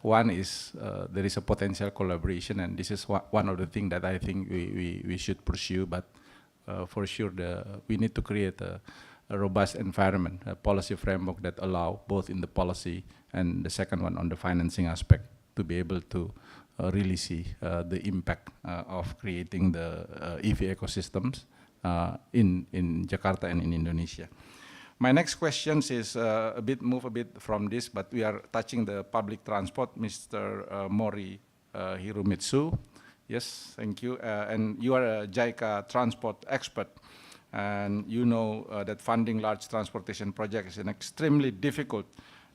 one is, there is a potential collaboration, and this is one of the things that I think we should pursue, but for sure we need to create a robust environment, a policy framework that allow both in the policy and the second one on the financing aspect to be able to really see the impact of creating the EV ecosystems in Jakarta and in Indonesia. My next question is move a bit from this, but we are touching the public transport. Mr. Mori Hiromitsu. Yes, thank you. And you are a JICA transport expert, and you know that funding large transportation projects is an extremely difficult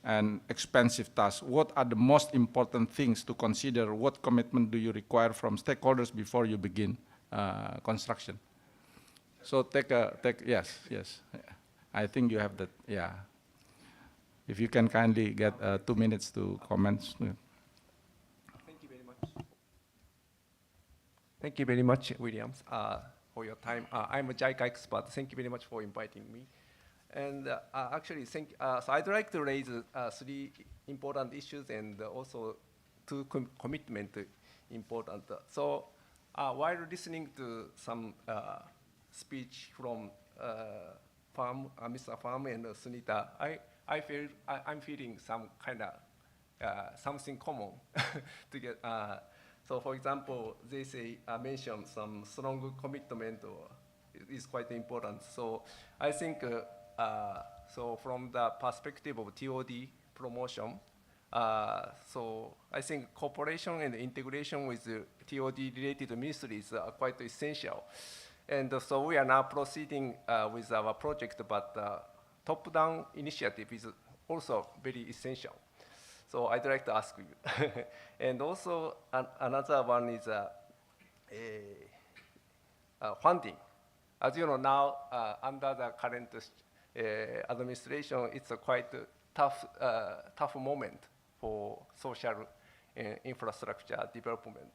and expensive task. What are the most important things to consider? What commitment do you require from stakeholders before you begin construction? So yes. I think you have that, yeah. If you can kindly get 2 minutes to comment. Thank you very much. Thank you very much, Williams, for your time. I'm a JICA expert. Thank you very much for inviting me. And actually, so I'd like to raise 3 important issues and also 2 commitment important. So while listening to some speech from Mr. Pham and Sunita, I'm feeling some kind of something common to get. So for example, they say mention some strong commitment is quite important. So I think so from the perspective of TOD promotion, so I think cooperation and integration with the TOD related ministries are quite essential. And so we are now proceeding with our project, but top-down initiative is also very essential. So I'd like to ask you. And also another one is funding. As you know now, under the current administration, it's a quite tough moment for social infrastructure development.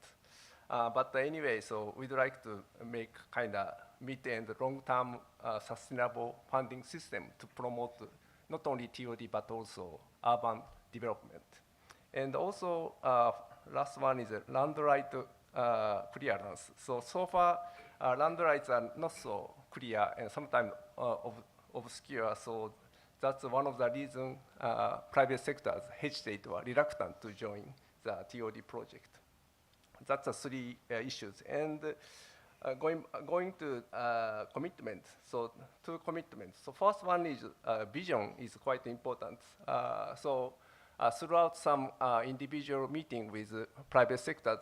But anyway, so we'd like to make kind of mid and long-term sustainable funding system to promote not only TOD but also urban development. And also, last one is land right clearance. So far, land rights are not so clear and sometimes obscure. So that's one of the reasons private sectors hesitate or reluctant to join the TOD project. That's the 3 issues. And going to commitment. So two commitments. So first one is vision is quite important. Throughout some individual meeting with private sectors,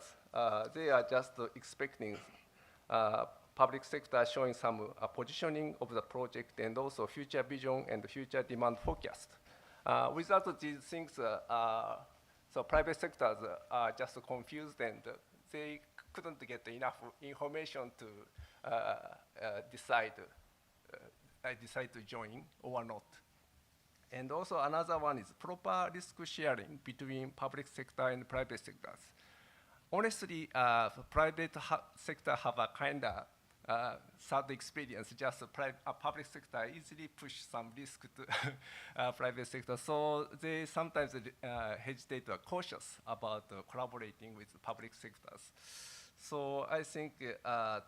they are just expecting public sector showing some positioning of the project and also future vision and future demand forecast. Without these things, so private sectors are just confused and they couldn't get enough information to decide to join or not. And also another one is proper risk sharing between public sector and private sectors. Honestly, private sector have a kind of sad experience. Just public sector easily push some risk to private sector. So they sometimes hesitate or cautious about collaborating with public sectors. So I think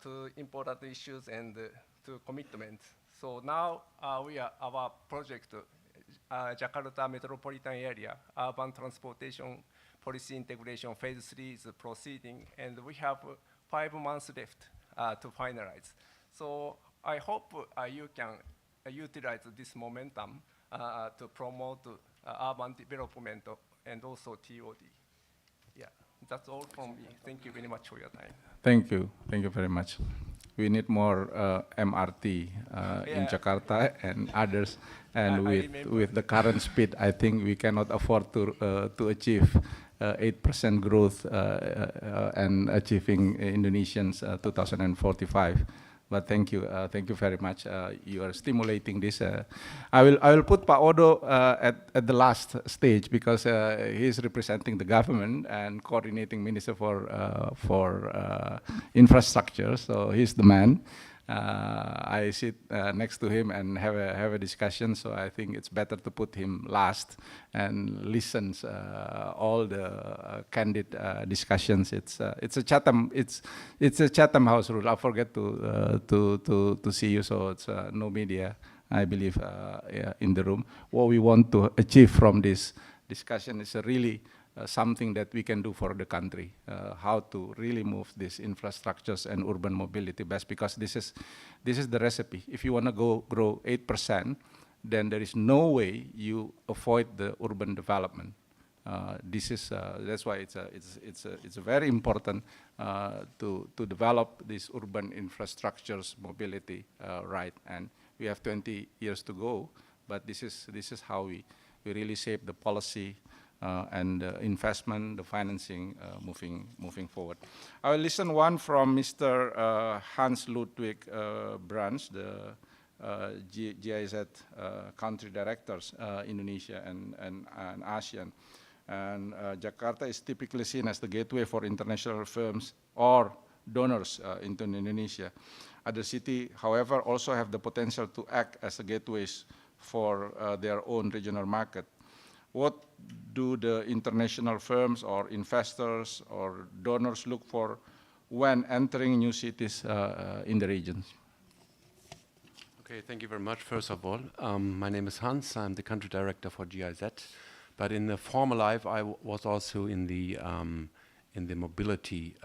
two important issues and two commitments. So now our project, Jakarta Metropolitan Area, Urban Transportation Policy Integration Phase 3 is proceeding, and we have 5 months left to finalize. So I hope you can utilize this momentum to promote urban development and also TOD. Yeah, that's all from me. Thank you very much for your time. Thank you very much. We need more MRT in Jakarta and others. And with the current speed, I think we cannot afford to achieve 8% growth and achieving Indonesians 2045. But thank you very much. You are stimulating this. I will put Pak Odo at the last stage because he is representing the government and coordinating minister for infrastructure. So he's the man. I sit next to him and have a discussion. So I think it's better to put him last and listens all the candid discussions. It's a Chatham House rule. I forget to see you. So it's no media, I believe, in the room. What we want to achieve from this discussion is really something that we can do for the country, how to really move these infrastructures and urban mobility best, because this is the recipe. If you want to grow 8%, then there is no way you avoid the urban development. That's why it's very important to develop these urban infrastructures mobility right. And we have 20 years to go, but this is how we really shape the policy. And investment, the financing moving forward. I will listen one from Mr. Hans Ludwig Brands, the GIZ country directors, Indonesia and ASEAN. And Jakarta is typically seen as the gateway for international firms or donors into Indonesia. Other cities, however, also have the potential to act as the gateways for their own regional market. What do the international firms or investors or donors look for when entering new cities in the regions? Okay, thank you very much. First of all, my name is Hans. I'm the country director for GIZ. But in the former life, I was also in the mobility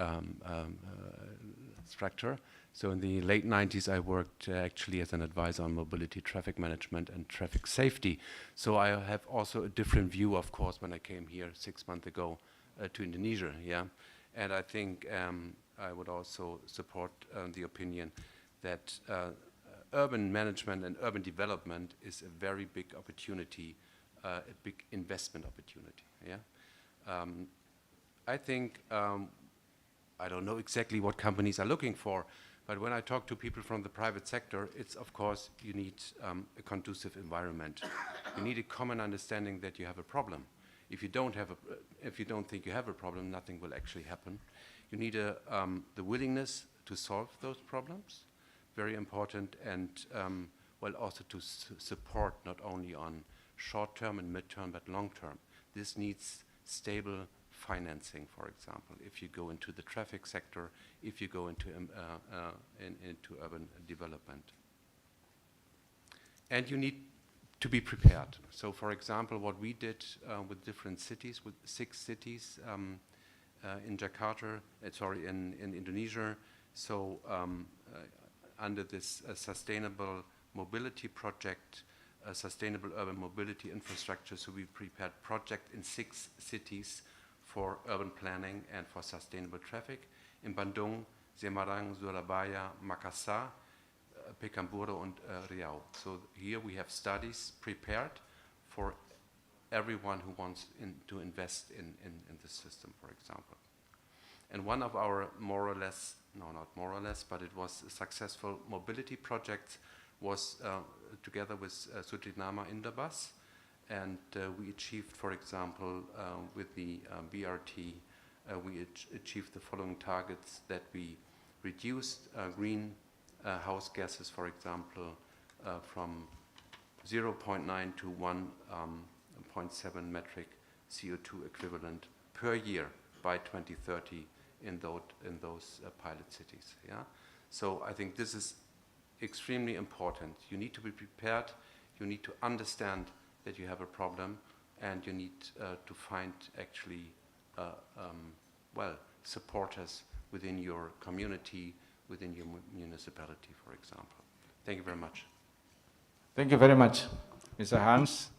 structure. So in the late 90s, I worked actually as an advisor on mobility, traffic management, and traffic safety. So I have also a different view, of course, when I came here 6 months ago to Indonesia. Yeah, and I think I would also support the opinion that urban management and urban development is a very big opportunity, a big investment opportunity. Yeah, I think I don't know exactly what companies are looking for. But when I talk to people from the private sector, it's of course you need a conducive environment. You need a common understanding that you have a problem. If you don't think you have a problem, nothing will actually happen. You need the willingness to solve those problems, very important, and well also to support not only on short-term and mid-term, but long-term. This needs stable financing, for example, if you go into the traffic sector, if you go into urban development. And you need to be prepared. So, for example, what we did with different cities, with 6 cities in Jakarta, in Indonesia, So under this sustainable mobility project, sustainable urban mobility infrastructure, so we prepared project in 6 cities for urban planning and for sustainable traffic in Bandung, Semarang, Surabaya, Makassar, Pekanbaru and Riau. So here we have studies prepared for everyone who wants to invest in the system, for example. And one of our more or less, no, not more or less, but it was a successful mobility project was together with Sutrinama Indabas. And we achieved, for example, with the BRT, we achieved the following targets: that we reduced greenhouse gases, for example, from 0.9 to 1.7 metric CO2 equivalent per year by 2030 in those pilot cities. Yeah? So I think this is extremely important. You need to be prepared, you need to understand that you have a problem, and you need to find actually supporters within your community, within your municipality, for example. Thank you very much. Thank you very much, Mr. Hans.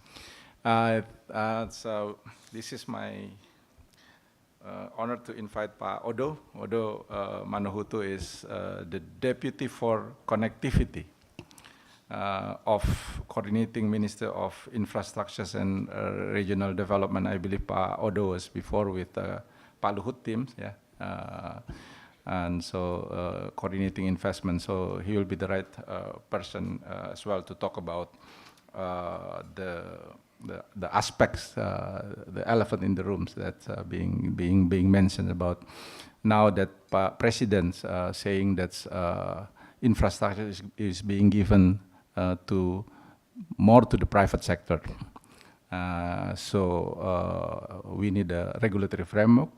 So this is my honor to invite Pak Odo. Odo Manohutu is the Deputy for Connectivity of Coordinating Minister of Infrastructures and Regional Development. I believe Pak Odo was before with Pak Luhut teams, yeah. And so coordinating investment. So he will be the right person as well to talk about the aspects, the elephant in the rooms that's being mentioned about now that President's saying that infrastructure is being given to the private sector. So we need a regulatory framework.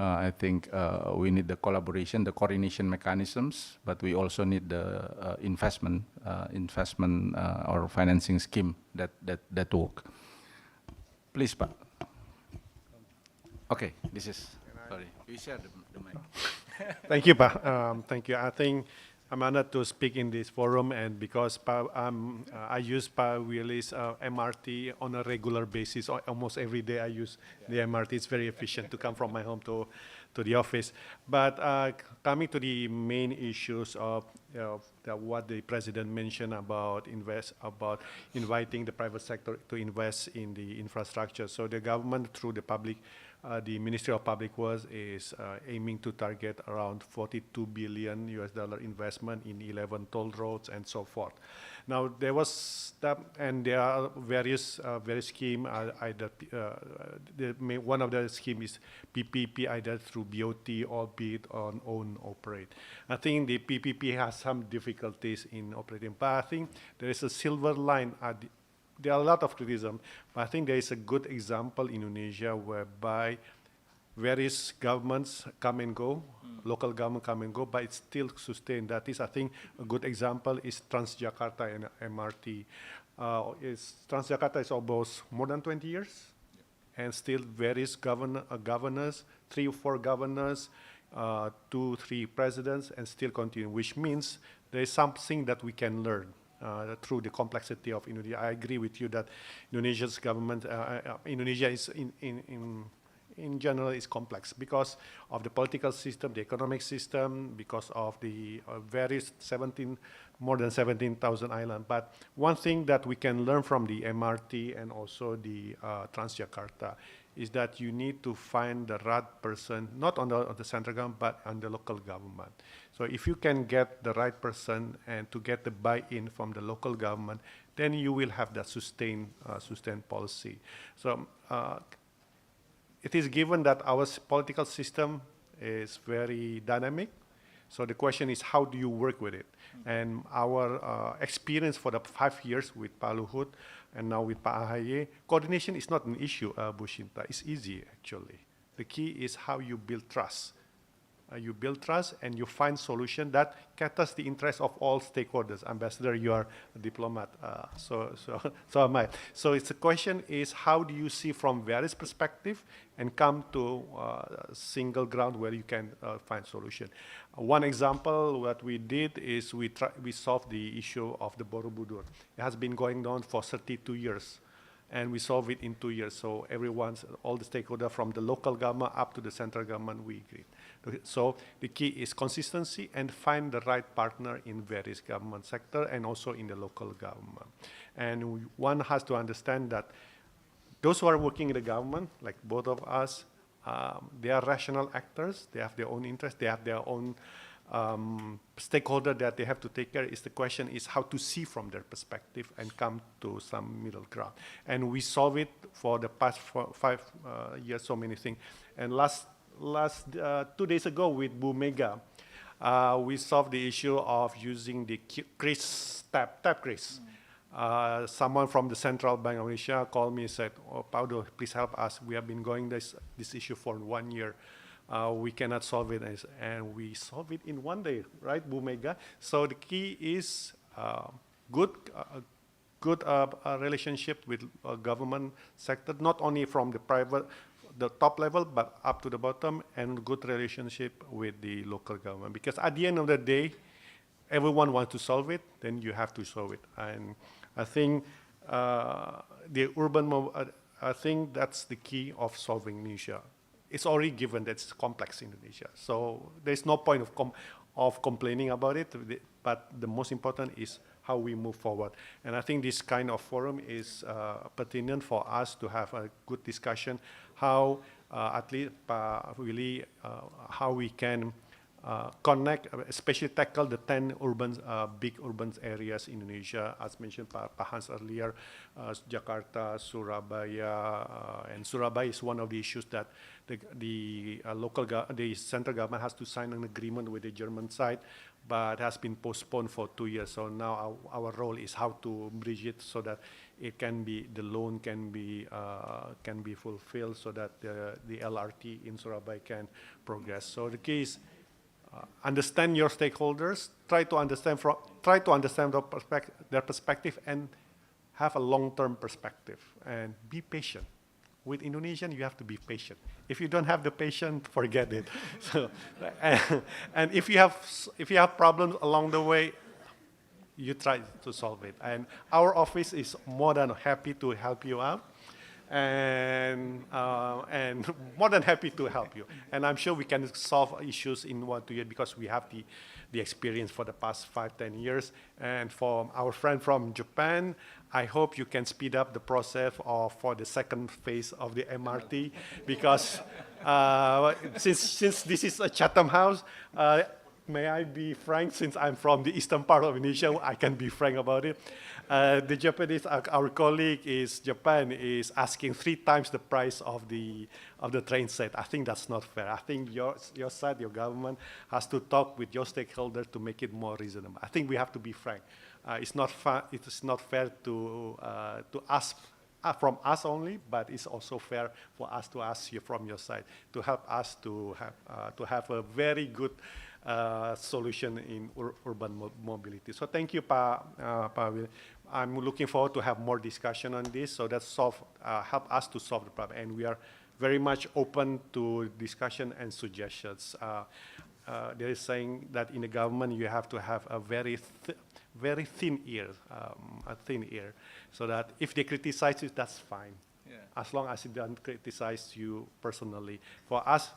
I think we need the collaboration, the coordination mechanisms, but we also need the investment or financing scheme that work. Please, Pak. Okay, this is, sorry, you share the mic. Thank you, Pak. Thank you. I think I'm honored to speak in this forum, and because I use Pak Willy's MRT on a regular basis, almost every day I use the MRT. It's very efficient to come from my home to the office. But coming to the main issues of what the President mentioned about inviting the private sector to invest in the infrastructure. So the government, through the Ministry of Public Works, is aiming to target around $42 billion investment in 11 toll roads and so forth. Now there was that, and there are various schemes. One of the schemes is PPP, either through BOT or be it on own operate. I think the PPP has some difficulties in operating, but I think there is a silver line at there are a lot of criticism, but I think there is a good example in Indonesia whereby various governments come and go, local government come and go, but it's still sustained. That is, I think, a good example is Transjakarta and MRT. Transjakarta is almost more than 20 years, and still various governors, 3 or 4 governors, 2, 3 presidents, and still continue, which means there is something that we can learn. Through the complexity of Indonesia. I agree with you that Indonesia's government, Indonesia is in general is complex because of the political system, the economic system, because of the various more than 17,000 islands. But one thing that we can learn from the MRT and also the Transjakarta is that you need to find the right person, not on the central government, but on the local government. So if you can get the right person and to get the buy-in from the local government, then you will have that sustained policy. So it is given that our political system is very dynamic. So the question is, how do you work with it? And our experience for the 5 years with Pak Luhut and now with Pak Ahaye, coordination is not an issue, Bu Shinta. It's easy, actually. The key is how you build trust you build trust, and you find solution that caters the interest of all stakeholders. Ambassador, you are a diplomat, so am I. So it's the question is, how do you see from various perspectives and come to a single ground where you can find solution? One example what we did is we solved the issue of the Borobudur. It has been going on for 32 years. And we solved it in 2 years. So all the stakeholders from the local government up to the central government, we agreed. So the key is consistency and find the right partner in various government sector and also in the local government. And one has to understand that those who are working in the government, like both of us, they are rational actors. They have their own interests. They have their own stakeholder that they have to take care. The question is how to see from their perspective and come to some middle ground. And we solve it for the past 5 years, so many things. And last 2 days ago with Bu Mega, we solved the issue of using the tap crease. Someone from the Central Bank of Indonesia called me and said, "Oh, Paudo, please help us. We have been going this issue for 1 year. We cannot solve it," and we solve it in 1 day, right, Bu Mega? So the key is good relationship with government sector, not only from the top level, but up to the bottom, and good relationship with the local government. Because at the end of the day, everyone wants to solve it, then you have to solve it. And I think I think that's the key of solving Indonesia. It's already given that it's complex Indonesia. So there's no point of complaining about it, but the most important is how we move forward. And I think this kind of forum is pertinent for us to have a good discussion, how at least really how we can connect, especially tackle the 10 big urban areas in Indonesia, as mentioned by Hans earlier, Jakarta, Surabaya, and Surabaya is one of the issues that the central government has to sign an agreement with the German side, but has been postponed for 2 years. So now our role is how to bridge it so that the loan can be fulfilled, so that the LRT in Surabaya can progress. So the key is understand your stakeholders, try to understand their perspective, and have a long-term perspective, and be patient. With Indonesian, you have to be patient. If you don't have the patience, forget it. So, and if you have problems along the way, you try to solve it. And our office is more than happy to help you out, and more than happy to help you. And I'm sure we can solve issues in 1 2 years because we have the experience for the past 5-10 years. And for our friend from Japan, I hope you can speed up the process for the second phase of the MRT, because since this is a Chatham House, may I be frank, since I'm from the eastern part of Indonesia, I can be frank about it. The Japanese, our colleague Japan is asking 3 times the price of the train set. I think that's not fair. I think your side, your government, has to talk with your stakeholders to make it more reasonable. I think we have to be frank. It's not fair to ask from us only, but it's also fair for us to ask you from your side to help us to have a very good solution in urban mobility. So thank you, Pa Will. I'm looking forward to have more discussion on this, so that help us to solve the problem. And we are very much open to discussion and suggestions. There is saying that in the government you have to have a very thin ear, so that if they criticize you, that's fine. Yeah. As long as it doesn't criticize you personally. For us,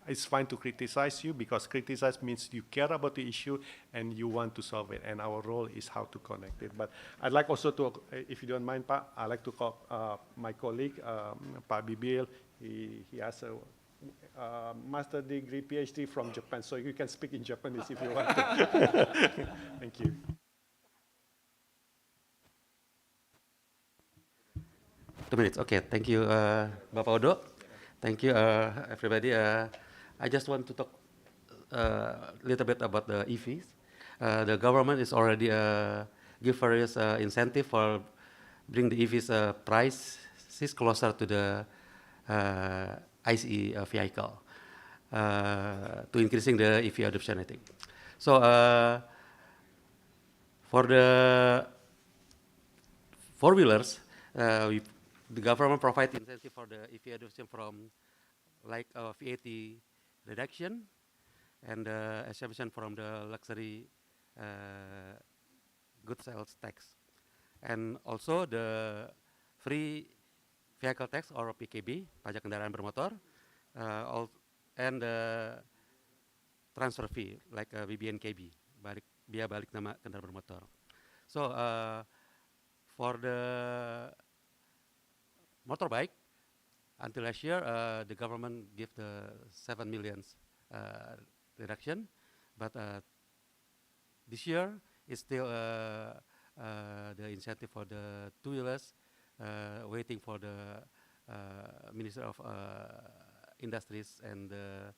it's fine to criticize you, because criticize means you care about the issue and you want to solve it. And our role is how to connect it. But I'd like also to, if you don't mind, Pa, I'd like to call my colleague, Pa Bibil. He has a master degree, PhD from Japan, so you can speak in Japanese if you want to. Thank you. Two minutes. Okay, thank you, Bapak Odo. Thank you, everybody. I just want to talk a little bit about the EVs. The government is already give various incentive for bring the EVs prices closer to the ICE vehicle. to increasing the EV adoption, I think. So for the four-wheelers, the government provides incentive for the EV adoption from like VAT reduction and exemption from the luxury goods sales tax. And also the free vehicle tax or PKB, pajak kendaraan bermotor, and transfer fee like BBNKB, biaya balik nama kendaraan bermotor. So for the motorbike, until last year, the government gave the 7 million reduction, but this year is still the incentive for the two-wheelers, waiting for the Minister of Industries and the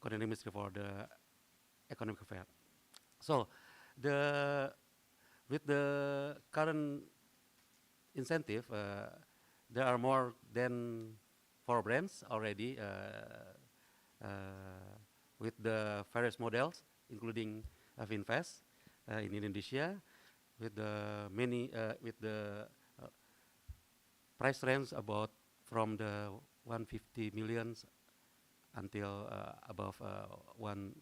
Coordinating Ministry for the Economic Affairs. So with the current incentive, there are more than 4 brands already with the various models, including Vinfast in Indonesia, with the many with the price range about from the 150 millions until above 1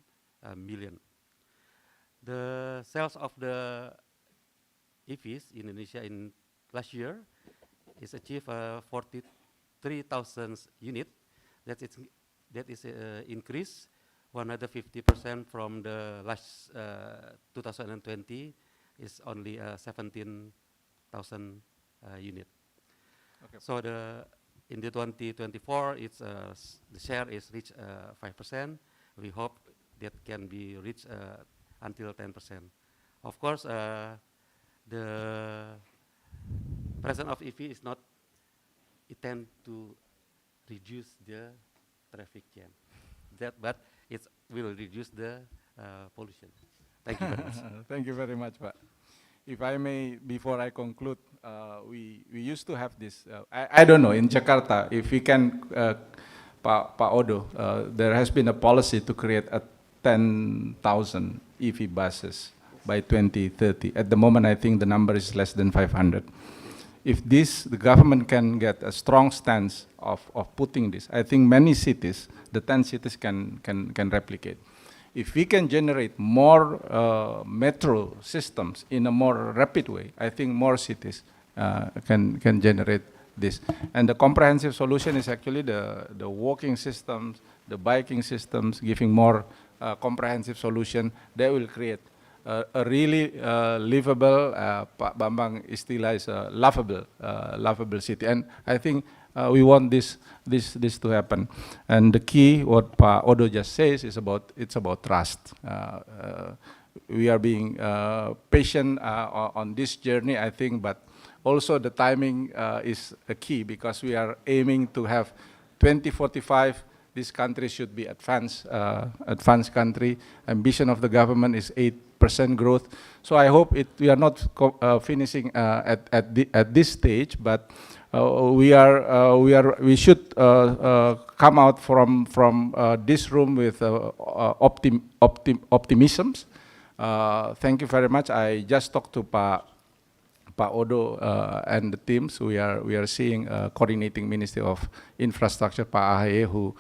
million. The sales of the EVs in Indonesia in last year is achieved 43,000 units. That is increase 150% from the last 2020 is only 17,000 units. Okay. So in the 2024, it's the share is reached 5%. We hope that can be reached until 10%. Of course, the presence of EV is not intended to reduce the traffic jam, but it will reduce the pollution. Thank you very much. Thank you very much, Pak. If I may, before I conclude, we used to have this, I don't know, in Jakarta, if we can, Pak Odo, there has been a policy to create 10,000 EV buses by 2030. At the moment, I think the number is less than 500. If the government can get a strong stance of putting this, I think many cities, the 10 cities can replicate. If we can generate more metro systems in a more rapid way, I think more cities can generate this. And the comprehensive solution is actually the walking systems, the biking systems, giving more comprehensive solution that will create a really livable, Pak Bambang istilah is a lovable city. And I think we want this to happen. And the key, what Pak Odo just says, is it's about trust. We are being patient on this journey, I think, but also the timing is a key, because we are aiming to have 2045. This country should be advanced country. Ambition of the government is 8% growth. So I hope we are not finishing at this stage, but we should come out from this room with optimisms. Thank you very much. I just talked to Pak Odo and the teams. We are seeing coordinating Ministry of Infrastructure, Pak Ahaye, who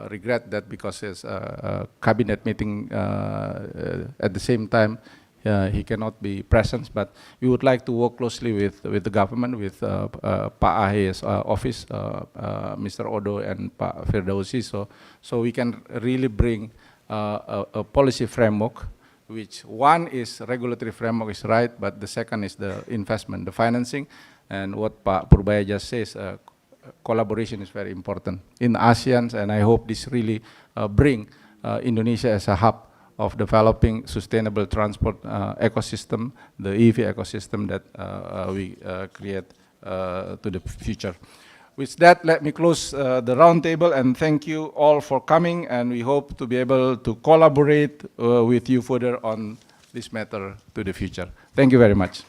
regret that because there's a cabinet meeting at the same time. He cannot be present, but we would like to work closely with the government, with Pak Ahaye's office, Mr. Odo and Pak Firdausi, so we can really bring a policy framework, which one is regulatory framework is right, but the second is the investment, the financing, and what Pak Purbaya just says, collaboration is very important in ASEAN, and I hope this really bring Indonesia as a hub of developing sustainable transport ecosystem, the EV ecosystem that we create to the future. With that, let me close the roundtable, and thank you all for coming, and we hope to be able to collaborate with you further on this matter to the future. Thank you very much.